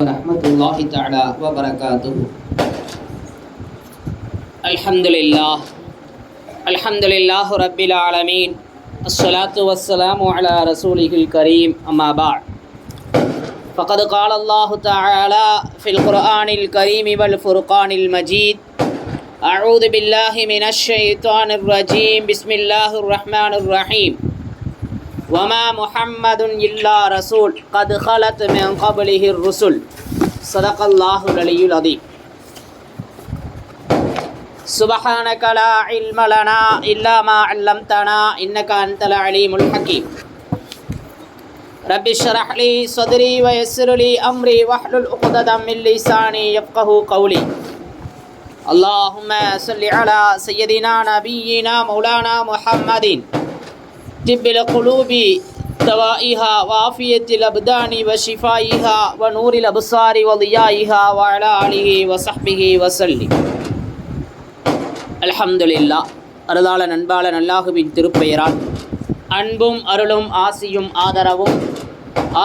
வரஹ்மத்துல்லாஹி தஆலா வ பரகாத்துஹு. அல்ஹம்துலில்லாஹ் ரப்பில் ஆலமீன். அஸ்ஸலாத்து வஸ்ஸலாமு அலா ரசூலிஹில் கரீம். அம்மா பஅத். ஃபகத் கால அல்லாஹு தஆலா ஃபில் குர்ஆனில் கரீம் வல் ஃபுர்கானில் மஜீத். அஊது பில்லாஹி மினஷ் ஷைத்தானிர் ரஜீம். பிஸ்மில்லாஹிர் ரஹ்மானிர் ரஹீம். وما محمد إلا رسول قد خلت من قبله الرسل صدق الله العلي العظيم. سبحانك لا علم لنا إلا ما علمتنا إنك أنت العليم الحكيم. رب اشرح لي صدري ويسر لي أمري واحلل عقدة من لساني يفقهوا قولي. اللهم صل على سيدنا نبينا مولانا محمد طب القلوب دوائها وعافية الأبدان وشفائها ونور الأبصار وضيائها وعلى آله وصحبه وسلم. அல்ஹம்துலில்லாஹ். அருளாளன் அன்பாளன் அல்லாஹுவின் திருப்பெயரால் அன்பும் அருளும் ஆசியும் ஆதரவும்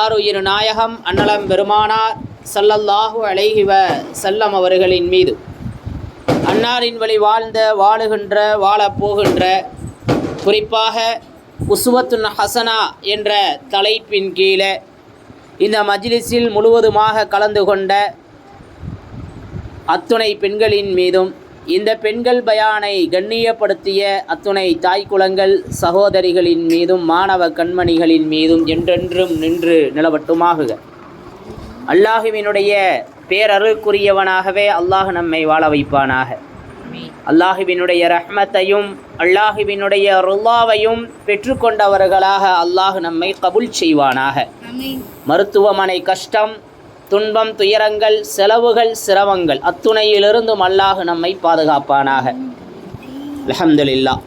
ஆருயிர் நாயகம் அன்னலம் பெருமானார் ஸல்லல்லாஹு அலைஹி வஸல்லம் அவர்களின் மீது, அன்னாரின் வழி வாழ்ந்த வாழுகின்ற வாழப்போகின்ற, குறிப்பாக உஸ்வத்துன் ஹசனா என்ற தலைப்பின் கீழே இந்த மஜ்லிஸில் முழுவதுமாக கலந்து கொண்ட அத்துணை பெண்களின் மீதும், இந்த பெண்கள் பயானை கண்ணியப்படுத்திய அத்துணை தாய்க்குலங்கள் சகோதரிகளின் மீதும் மாணவ கண்மணிகளின் மீதும் என்றென்றும் நின்று நிலவட்டுமாகுக. அல்லாஹுவினுடைய பேரருக்குரியவனாகவே அல்லாஹ் நம்மை வாழ வைப்பானாக. அல்லாஹுவினுடைய ரஹ்மத்தையும் அல்லாஹுவினுடைய ருல்லாவையும் பெற்றுக்கொண்டவர்களாக அல்லாஹ் நம்மை கபூல் செய்வானாக. மருத்துவமனை கஷ்டம், துன்பம், துயரங்கள், செலவுகள், சிரமங்கள் அத்துணையிலிருந்தும் அல்லாஹ் நம்மை பாதுகாப்பானாக. அல்ஹம்துலில்லாஹ்.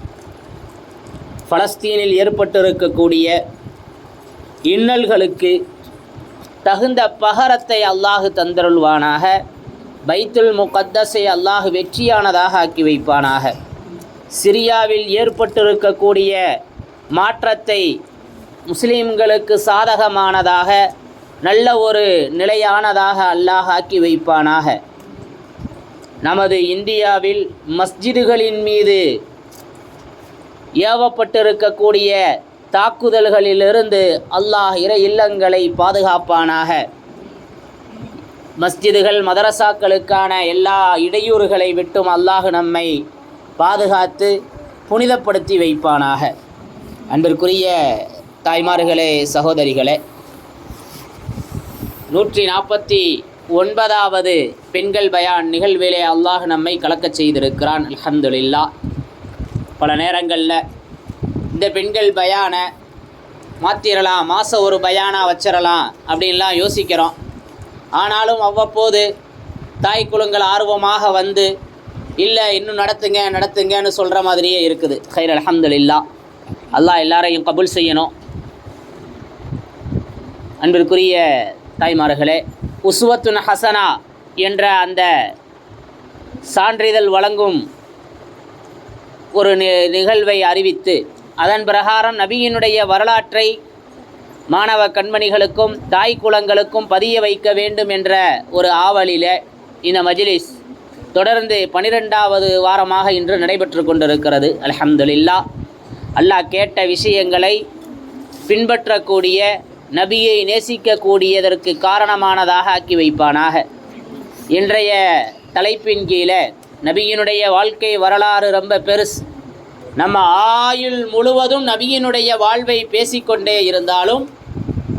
பலஸ்தீனில் ஏற்பட்டிருக்கக்கூடிய இன்னல்களுக்கு தகுந்த பகரத்தை அல்லாஹ் தந்தருள்வானாக. பைத்துல் முகத்தஸை அல்லாஹ் வெற்றியானதாக ஆக்கி வைப்பானாக. சிரியாவில் ஏற்பட்டிருக்கக்கூடிய மாற்றத்தை முஸ்லீம்களுக்கு சாதகமானதாக, நல்ல ஒரு நிலையானதாக அல்லாஹ் ஆக்கி வைப்பானாக. நமது இந்தியாவில் மஸ்ஜிதுகளின் மீது ஏவப்பட்டிருக்கக்கூடிய தாக்குதல்களிலிருந்து அல்லாஹ் இறை இல்லங்களை பாதுகாப்பானாக. மஸ்ஜிதுகள் மதரசாக்களுக்கான எல்லா இடையூறுகளை விட்டும் அல்லாஹ் நம்மை பாதுகாத்து புனிதப்படுத்தி வைப்பானாக. அன்பிற்குரிய தாய்மார்களே, சகோதரிகளே, 149வது பெண்கள் பயான் நிகழ்விலே அல்லாஹ் நம்மை கலக்கச் செய்திருக்கிறான். அல்ஹம்துலில்லாஹ். பல நேரங்களில் இந்த பெண்கள் பயானை மாற்றிடலாம், மாதம் ஒரு பயானாக வச்சிடலாம் அப்படின்லாம் யோசிக்கிறோம். ஆனாலும் அவ்வப்போது தாய்க்குலங்கள் ஆர்வமாக வந்து இல்லை இன்னும் நடத்துங்கன்னு சொல்கிற மாதிரியே இருக்குது. கைர் அல்ஹம்துலில்லாஹ். அல்லாஹ் எல்லாரையும் கபூல் செய்யணும். அன்பிற்குரிய தாய்மார்களே, உஸ்வத்துன் ஹசனா என்ற அந்த சான்றிதழ் வழங்கும் ஒரு நிகழ்வை அறிவித்து, அதன் பிரகாரம் நபியினுடைய வரலாற்றை மாணவ கண்மணிகளுக்கும் தாய் குலங்களுக்கும் பதிய வைக்க வேண்டும் என்ற ஒரு ஆவலில் இந்த மஜ்லிஸ் தொடர்ந்து 12வது வாரமாக இன்று நடைபெற்று கொண்டிருக்கிறது. அல்ஹம்துலில்லாஹ். அல்லாஹ் கேட்ட விஷயங்களை பின்பற்றக்கூடிய, நபியை நேசிக்கக்கூடியதற்கு காரணமானதாக ஆக்கி வைப்பானாக. இன்றைய தலைப்பின் கீழே நபியினுடைய வாழ்க்கை வரலாறு ரொம்ப பெருசு. நம்ம ஆயுள் முழுவதும் நபியினுடைய வாழ்வை பேசிக்கொண்டே இருந்தாலும்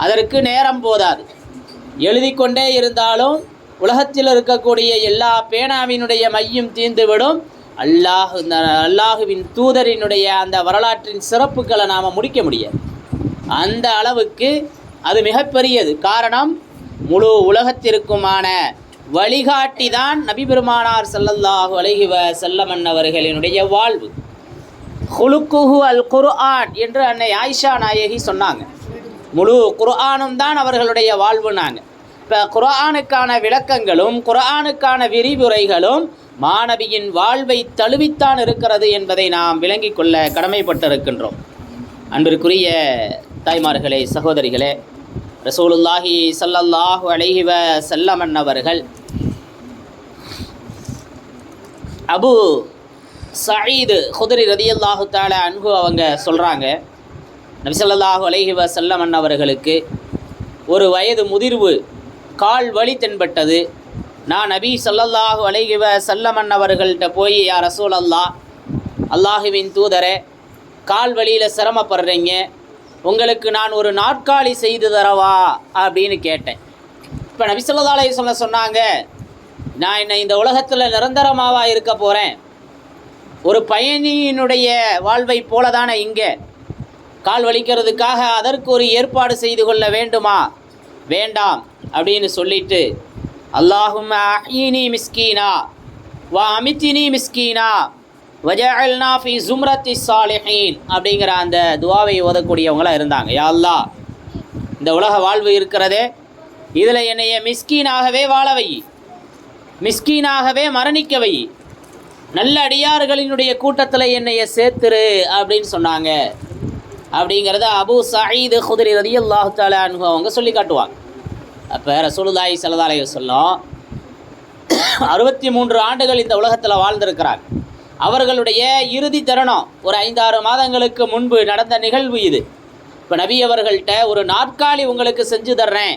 அதற்கு நேரம் போதாது. எழுதி கொண்டே இருந்தாலும் உலகத்தில் இருக்கக்கூடிய எல்லா பேனாவினுடைய மையும் தீர்ந்துவிடும். அல்லாஹுவின் தூதரினுடைய அந்த வரலாற்றின் சிறப்புகளை நாம் முடிக்க முடியாது. அந்த அளவுக்கு அது மிகப்பெரியது. காரணம், முழு உலகத்திற்குமான வழிகாட்டி தான் நபி பெருமானார் ஸல்லல்லாஹு அலைஹி வஸல்லம் அவர்களினுடைய வாழ்வு. ஹுலுக்குஹு அல் குர்ஆன் என்று அன்னை ஆயிஷா நாயகி சொன்னாங்க. முழு குர்ஆனும் தான் அவர்களுடைய வாழ்வுனாங்க. இப்போ குர்ஆனுக்கான விளக்கங்களும் குர்ஆனுக்கான விரிவுரைகளும் மாணவியின் வாழ்வை தழுவித்தான் இருக்கிறது என்பதை நாம் விளங்கிக் கொள்ள கடமைப்பட்டிருக்கின்றோம். அன்பிற்குரிய தாய்மார்களே, சகோதரிகளே, ரசூலுல்லாஹி ஸல்லல்லாஹு அலைஹி வஸல்லம் அவர்கள் அபு சயீத் குத்ரி ரலியல்லாஹு தஆலா அன்ஹு அவங்க சொல்கிறாங்க, நபி ஸல்லல்லாஹு அலைஹி வஸல்லம் அவர்களுக்கு ஒரு வயது முதிர்வு கால் வலி தென்பட்டது. நான் நபி ஸல்லல்லாஹு அலைஹி வஸல்லம் அவர்கள்ட்ட போய், யா ரசூலல்லாஹ், அல்லாஹுவின் தூதரே, கால் வலியில் சிரமப்படுறீங்க, உங்களுக்கு நான் ஒரு நாற்காலி செய்து தரவா அப்படின்னு கேட்டேன். இப்போ நபி ஸல்லல்லாஹு அலைஹி வஸல்லம் சொன்னாங்க, நான் என்ன இந்த உலகத்தில் நிரந்தரமாவா இருக்க போகிறேன், ஒரு பயணியினுடைய வாழ்வை போல தானே இங்கே கால் வலிக்கிறதுக்காக அதற்கு ஒரு ஏற்பாடு செய்து கொள்ள வேண்டுமா? வேண்டாம் அப்படின்னு சொல்லிட்டு, அல்லாஹும்ம அஹ்யினி மிஸ்கீனா வ அமித்தினி மிஸ்கீனா வஜஅல்னா ஃபி ஸும்ரத்தி ஸாலிஹீன் அப்படிங்கிற அந்த துவாவை ஓதக்கூடியவங்களாக இருந்தாங்க. யா அல்லாஹ், இந்த உலக வாழ்வு இருக்கிறதே, இதில் என்னைய மிஸ்கீனாகவே வாழ வை, மிஸ்கீனாகவே மரணிக்க வை, நல்ல அடியார்களினுடைய கூட்டத்தில் என்னைய சேர்த்துரு அப்படின்னு சொன்னாங்க. அப்படிங்கிறத அபு சயீத் குத்ரி ரலியல்லாஹு தஆலா அன்ஹு அவங்க சொல்லி காட்டுவாங்க. அப்போ ரசூலுல்லாஹி ஸல்லல்லாஹு அலைஹி வஸல்லம் 63 ஆண்டுகள் இந்த உலகத்தில் வாழ்ந்திருக்கிறாங்க. அவர்களுடைய இறுதி தருணம் ஒரு 5-6 மாதங்களுக்கு முன்பு நடந்த நிகழ்வு இது. இப்போ நபி அவர்கள்ட்ட ஒரு நாற்காலி உங்களுக்கு செஞ்சு தர்றேன்,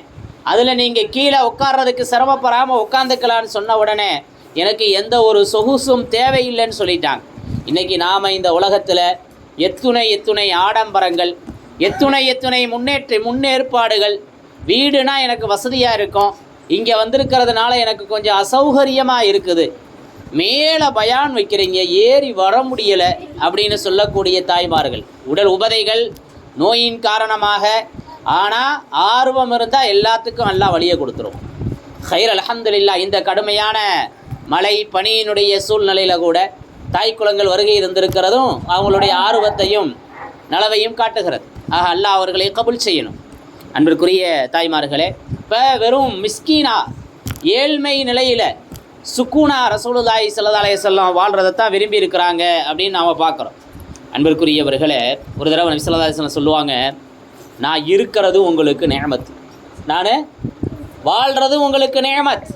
அதில் நீங்கள் கீழே உட்கார்றதுக்கு சிரமப்படாமல் உட்காந்துக்கலான்னு சொன்ன உடனே எனக்கு எந்த ஒரு சொகுசும் தேவையில்லைன்னு சொல்லிட்டாங்க. இன்றைக்கி நாம் இந்த உலகத்தில் எத்துணை ஆடம்பரங்கள், எத்துணை முன்னேற்பாடுகள், வீடுனா எனக்கு வசதியாக இருக்கும், இங்கே வந்திருக்கிறதுனால எனக்கு கொஞ்சம் அசௌகரியமாக இருக்குது, மேலே பயான் வைக்கிறீங்க, ஏறி வர முடியலை அப்படின்னு சொல்லக்கூடிய தாய்மார்கள், உடல் உபதைகள், நோயின் காரணமாக. ஆனால் ஆர்வம் இருந்தால் எல்லாத்துக்கும் நல்லா வழியை கொடுத்துரும். ஹைர் அல்ஹம்துலில்லாஹ். இந்த கடுமையான மழை பனியினுடைய சூழ்நிலையில் கூட தாய்க்குளங்கள் வருகை இருந்திருக்கிறதும் அவங்களுடைய ஆர்வத்தையும் நலவையும் காட்டுகிறது. ஆக அல்லாஹ் அவர்களை கபூல் செய்யணும். அன்பிற்குரிய தாய்மார்களே, இப்போ வெறும் மிஸ்கீனா ஏழ்மை நிலையில் சுக்கூனா ரசூலுல்லாஹி ஸல்லல்லாஹு அலைஹி வஸல்லம் வாழ்கிறதைத்தான் விரும்பி இருக்கிறாங்க அப்படின்னு நாம் பார்க்குறோம். அன்பிற்குரியவர்களே, ஒரு தடவை நபி ஸல்லல்லாஹு அலைஹி வஸல்லம் சொல்லுவாங்க, நான் இருக்கிறது உங்களுக்கு நிஅமத், நான் வாழ்கிறது உங்களுக்கு நிஅமத்,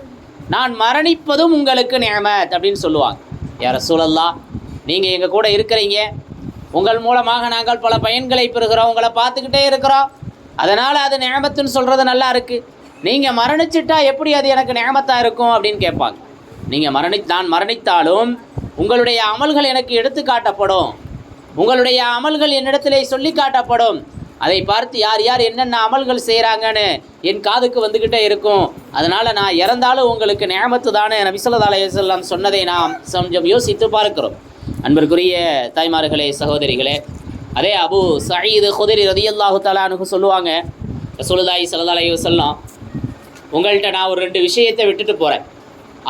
நான் மரணிப்பதும் உங்களுக்கு நிஅமத் அப்படின்னு சொல்லுவாங்க. யா ரசூலல்லாஹ், நீங்கள் எங்கள் கூட இருக்கிறீங்க, உங்கள் மூலமாக நாங்கள் பல பயன்களை பெறுகிறோம், உங்களை பார்த்துக்கிட்டே இருக்கிறோம், அதனால் அது நிஅமத்துன்னு சொல்கிறது நல்லா இருக்குது, நீங்கள் மரணிச்சிட்டா எப்படி அது எனக்கு நிஅமத்தாக இருக்கும் அப்படின்னு கேட்பாங்க. நான் மரணித்தாலும் உங்களுடைய அமல்கள் எனக்கு எடுத்து காட்டப்படும், உங்களுடைய அமல்கள் என்னிடத்திலே சொல்லி காட்டப்படும், அதை பார்த்து யார் யார் என்னென்ன அமல்கள் செய்கிறாங்கன்னு என் காதுக்கு வந்துக்கிட்டே இருக்கும், அதனால் நான் இறந்தாலும் உங்களுக்கு நிஅமத்து தானே நபி ஸல்லல்லாஹு அலைஹி வஸல்லம் சொன்னதை நாம் கொஞ்சம் யோசித்து பார்க்கிறோம். அன்பிற்குரிய தாய்மார்களே, சகோதரிகளே, அதே அபு சயீத் குத்ரி ரலியல்லாஹு தஆலா அன்ஹு சொல்லுவாங்க, ரசூலுல்லாஹி ஸல்லல்லாஹு அலைஹி வஸல்லம், உங்கள்கிட்ட நான் ஒரு 2 விஷயத்தை விட்டுட்டு போகிறேன்,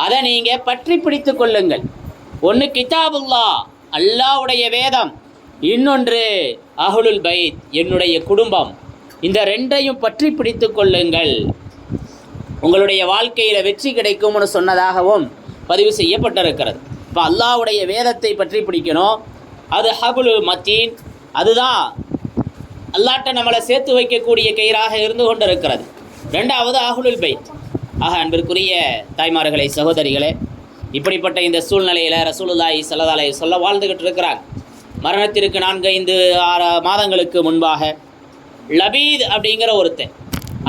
அதை நீங்கள் பற்றி பிடித்து கொள்ளுங்கள். ஒன்று கிதாபுல்லாஹ், அல்லாஹ்வுடைய வேதம், இன்னொன்று அஹ்லுல் பைத், என்னுடைய குடும்பம். இந்த 2ஐயும் பற்றி பிடித்து கொள்ளுங்கள், உங்களுடைய வாழ்க்கையில் வெற்றி கிடைக்கும்னு சொன்னதாகவும் பதிவு செய்யப்பட்டிருக்கிறது. இப்போ அல்லாஹ்வுடைய வேதத்தை பற்றி பிடிக்கணும், அது ஹபுல் மத்தீன், அதுதான் அல்லாஹ்ட்ட நம்மளை சேர்த்து வைக்கக்கூடிய கயிறாக இருந்து கொண்டு இருக்கிறது. 2வது அஹ்லுல் பைத். ஆக அன்பிற்குரிய தாய்மார்களே, சகோதரிகளே, இப்படிப்பட்ட இந்த சூழ்நிலையில் ரசூலுல்லாஹி ஸல்லல்லாஹு அலைஹி வஸல்லம் வாழ்ந்துக்கிட்டு இருக்கிறாங்க. மரணத்திற்கு 4-5-6 மாதங்களுக்கு முன்பாக லபீத் அப்படிங்கிற ஒருத்தன்,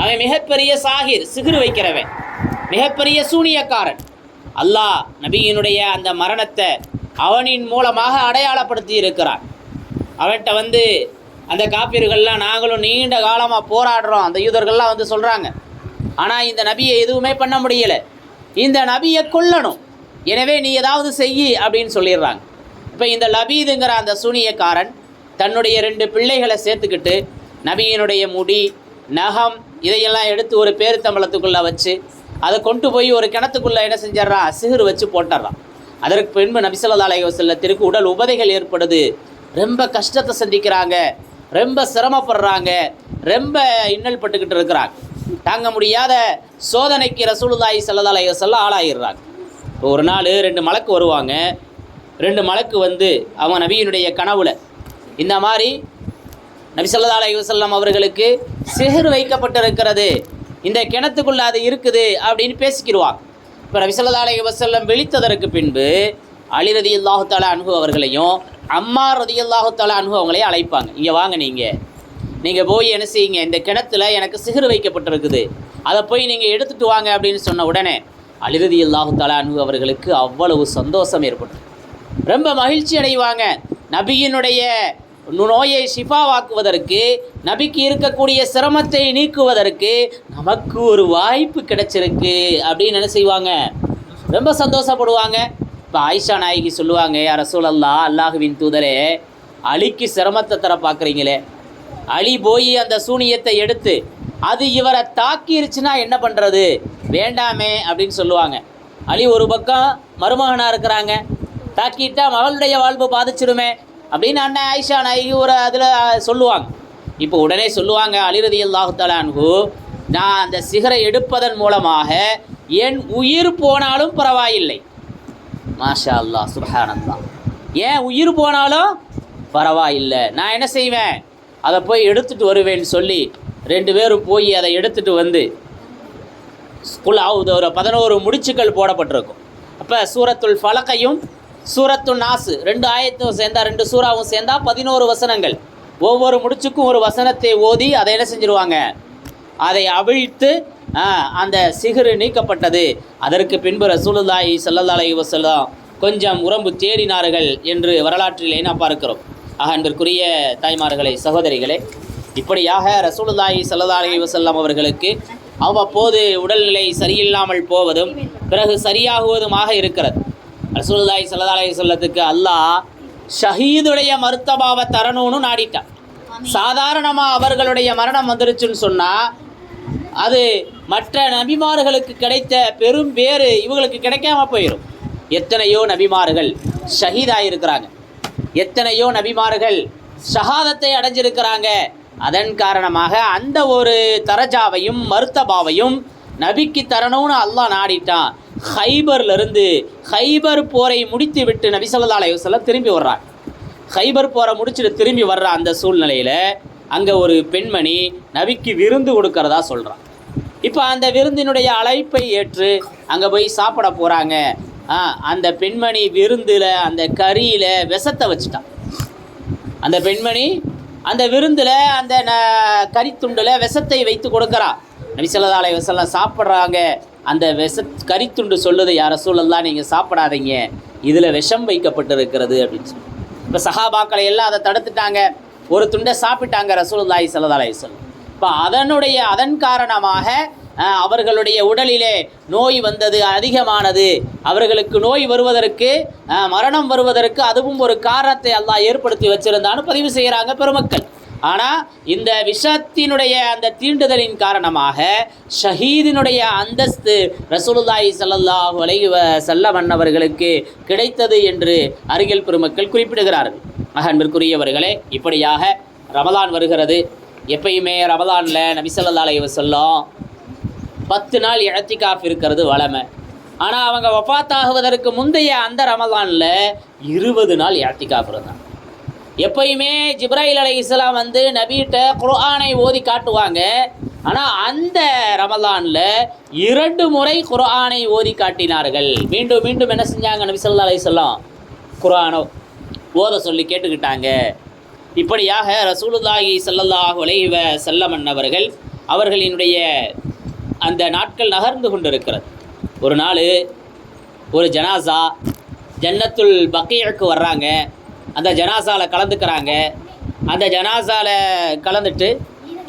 அவன் மிகப்பெரிய சாகிர், சிகிர் வைக்கிறவன், மிகப்பெரிய சூனியக்காரன். அல்லாஹ் நபியினுடைய அந்த மரணத்தை அவனின் மூலமாக அடையாளப்படுத்தி இருக்கிறான். அவன்கிட்ட வந்து அந்த காப்பீர்கள்லாம், நாங்களும் நீண்ட காலமாக போராடுறோம், அந்த யூதர்கள்லாம் வந்து சொல்கிறாங்க, ஆனால் இந்த நபியை எதுவுமே பண்ண முடியலை, இந்த நபியை கொல்லணும், எனவே நீ ஏதாவது செய்யி அப்படின்னு சொல்லிடுறாங்க. இப்போ இந்த லபீதுங்கிற அந்த சூனியக்காரன் தன்னுடைய 2 பிள்ளைகளை சேர்த்துக்கிட்டு நபியினுடைய முடி, நகம் இதையெல்லாம் எடுத்து ஒரு பேருத்தம்பளத்துக்குள்ளே வச்சு அதை கொண்டு போய் ஒரு கிணத்துக்குள்ளே என்ன செஞ்சிட்றான், சிகிர் வச்சு போட்டுடுறான். அதற்கு பின்பு நபி ஸல்லல்லாஹு அலைஹி வஸல்லத்திற்கு உடல் உபதைகள் ஏற்படுது, ரொம்ப கஷ்டத்தை சந்திக்கிறாங்க, ரொம்ப சிரமப்படுறாங்க, ரொம்ப இன்னல் பட்டுக்கிட்டு இருக்கிறாங்க. தாங்க முடியாத சோதனைக்கு ரசூலுல்லாஹி ஸல்லல்லாஹு அலைஹி வஸல்லம் ஆளாயிடுறாங்க. ஒரு நாள் 2 மலக்கு வருவாங்க. 2 மலக்கு வந்து அவங்க நபியினுடைய கனவுல இந்த மாதிரி நபி ஸல்லல்லாஹு அலைஹி வஸல்லம் அவர்களுக்கு சிஹர் வைக்கப்பட்டிருக்கிறது, இந்த கிணத்துக்குள்ள அது இருக்குது அப்படின்னு பேசிக்கிடுவாங்க. இப்போ நபி ஸல்லல்லாஹு அலைஹி வஸல்லம் விழித்ததற்கு பின்பு அலி ரலியல்லாஹு தஆலா அன்ஹு அவர்களையும் அம்மார் ரலியல்லாஹு தஆலா அன்ஹு அவங்களையும் அழைப்பாங்க. இங்கே வாங்க, நீங்கள் போய் என்ன செய்யுங்க, இந்த கிணத்துல எனக்கு சிஹர் வைக்கப்பட்டிருக்குது, அதை போய் நீங்கள் எடுத்துகிட்டு வாங்க அப்படின்னு சொன்ன உடனே அலி ரலியல்லாஹு தஆலா அன்ஹு அவர்களுக்கு அவ்வளவு சந்தோஷம் ஏற்படும், ரொம்ப மகிழ்ச்சி அடைவாங்க. நபியினுடைய நோயை ஷிஃபாவாக்குவதற்கு, நபிக்கு இருக்கக்கூடிய சிரமத்தை நீக்குவதற்கு நமக்கு ஒரு வாய்ப்பு கிடைச்சிருக்கு அப்படின்னு என்ன செய்வாங்க, ரொம்ப சந்தோஷப்படுவாங்க. இப்போ ஆயிஷா நாயகி சொல்லுவாங்க, யா ரசூலல்லாஹ், அல்லாஹுவின் தூதரே, அலிக்கு சிரமத்தை தர பார்க்குறீங்களே, அலி போய் அந்த சூனியத்தை எடுத்து அது இவரை தாக்கிருச்சுன்னா என்ன பண்ணுறது, வேண்டாமே அப்படின்னு சொல்லுவாங்க. அலி ஒரு பக்கம் மருமகனாக இருக்கிறாங்க, தாக்கிட்டா மகளுடைய வாழ்வு பாதிச்சிடுமே அப்படின்னு அண்ணன் ஆயிஷா நாயகி ஒரு அதில் சொல்லுவாங்க. இப்போ உடனே சொல்லுவாங்க அலி ரலியல்லாஹு தஆலா அன்ஹு, நான் அந்த சிகரை எடுப்பதன் மூலமாக என் உயிர் போனாலும் பரவாயில்லை. மாஷா அல்லாஹ், சுப்ஹானல்லாஹ், ஏன் உயிர் போனாலும் பரவாயில்லை, நான் என்ன செய்வேன், அதை போய் எடுத்துகிட்டு வருவேன்னு சொல்லி 2 பேரும் போய் அதை எடுத்துகிட்டு வந்து ஒரு 11 முடிச்சுக்கள் போடப்பட்டிருக்கும். அப்போ சூரத்துல் ஃபலக்கையும் சூரத்துல் நாஸ் 2 ஆயத்தும் சேர்ந்தா, 2 சூறாவும் சேர்ந்தா 11 வசனங்கள். ஒவ்வொரு முடிச்சுக்கும் ஒரு வசனத்தை ஓதி அதை என்ன செஞ்சிருவாங்க, அதை அவிழ்த்து அந்த சிஹர் நீக்கப்பட்டது. அதற்கு பின்பு ரசூலுல்லாஹி ஸல்லல்லாஹு அலைஹி வஸல்லம் கொஞ்சம் உடம்பு தேடினார்கள் என்று வரலாற்றில் என்ன பார்க்கிறோம். அன்பிற்குரிய தாய்மார்களே, சகோதரிகளே, இப்படியாக ரசூலுல்லாஹி ஸல்லல்லாஹு அலைஹி வஸல்லம் அவர்களுக்கு அவ்வப்போது உடல்நிலை சரியில்லாமல் போவதும் பிறகு சரியாகுவதுமாக இருக்கிறது. ரசூலுல்லாஹி ஸல்லல்லாஹு அலைஹி வஸல்லத்துக்கு அல்லாஹ் ஷஹீதுடைய மர்த்தபாவை தரணும்னு நாடிட்டான். சாதாரணமாக அவர்களுடைய மரணம் வந்துருச்சுன்னு சொன்னால் அது மற்ற நபிமார்களுக்கு கிடைத்த பெரும் பேறு இவங்களுக்கு கிடைக்காம போயிடும். எத்தனையோ நபிமார்கள் ஷஹீதாயிருக்கிறாங்க, எத்தனையோ நபிமார்கள் ஷஹாதத்தை அடைஞ்சிருக்கிறாங்க. அதன் காரணமாக அந்த ஒரு தரஜாவையும் மர்த்தபாவையும் நபிக்கு தரணும்னு அல்லாஹ் நாடிட்டான். ஹைபர்லேருந்து ஹைபர் போரை முடித்து விட்டு நபி ஸல்லல்லாஹு அலைஹி வஸல்லம் திரும்பி வர்றாங்க. ஹைபர் போரை முடிச்சுட்டு திரும்பி வர்ற அந்த சூழ்நிலையில் அங்கே ஒரு பெண்மணி நபிக்கு விருந்து கொடுக்கறதா சொல்கிறான். இப்போ அந்த விருந்தினுடைய அழைப்பை ஏற்று அங்கே போய் சாப்பிட போகிறாங்க. அந்த பெண்மணி விருந்தில் அந்த கறியில் விஷத்தை வச்சுட்டான். அந்த பெண்மணி அந்த விருந்தில் அந்த கறித்துண்டில் விஷத்தை வைத்து கொடுக்குறா. நபி ஸல்லல்லாஹு அலைஹி வஸல்லம் சாப்பிட்றாங்க. அந்த கறித்துண்டு சொல்லுது, யா ரசூலல்லாஹ், நீங்கள் சாப்பிடாதீங்க, இதில் விஷம் வைக்கப்பட்டிருக்கிறது அப்படின்னு சொல்லி. இப்போ சஹாபாக்களை எல்லாம் அதை தடுத்துட்டாங்க, ஒரு துண்டை சாப்பிட்டாங்க ரசூலுல்லாஹி ஸல்லல்லாஹு அலைஹி வஸல்லம். இப்போ அதன் காரணமாக அவர்களுடைய உடலிலே நோய் வந்தது அதிகமானது. அவர்களுக்கு நோய் வருவதற்கு, மரணம் வருவதற்கு அதுவும் ஒரு காரணத்தை அல்லாஹ் ஏற்படுத்தி வச்சிருந்தான்னு பதிவு செய்கிறாங்க பெருமக்கள். ஆனால் இந்த விஷத்தினுடைய அந்த தீண்டுதலின் காரணமாக ஷஹீதினுடைய அந்தஸ்து ரசூலுல்லாஹி ஸல்லல்லாஹு அலைஹி வஸல்லம் அவர்களுக்கு கிடைத்தது என்று அறிஞர் பெருமக்கள் குறிப்பிடுகிறார்கள். அன்பிற்குரியவர்களே, இப்படியாக ரமலான் வருகிறது. எப்பயுமே ரமலானில் நபி ஸல்லல்லாஹு அலைஹி வஸல்லம் 10 நாள் இஅ்திகாஃப் இருக்கிறது வழமை. ஆனால் அவங்க வஃபாத்தாகுவதற்கு முந்தைய அந்த ரமலானில் 20 நாள் இஅ்திகாஃப் இருந்தாங்க. எப்பயுமே ஜிப்ராயில் அலைஹிஸ்ஸலாம் வந்து நபிகிட்ட குர்ஆனை ஓதி காட்டுவாங்க. ஆனால் அந்த ரமலானில் 2 முறை குர்ஆனை ஓதி காட்டினார்கள். மீண்டும் மீண்டும் என்ன செஞ்சாங்க, நபி ஸல்லல்லாஹு அலைஹி வஸல்லம் குர்ஆனை ஓத சொல்லி கேட்டுக்கிட்டாங்க. இப்படியாக ரசூலுல்லாஹி ஸல்லல்லாஹு அலைஹி வஸல்லம் அவர்கள் அவர்களினுடைய அந்த நாட்கள் நகர்ந்து கொண்டிருக்கிறது. ஒரு நாள் ஒரு ஜனாசா ஜன்னத்துல் பக்கீக்கு வர்றாங்க. அந்த ஜனாசாவில் கலந்துக்கிறாங்க. அந்த ஜனாசாவில் கலந்துட்டு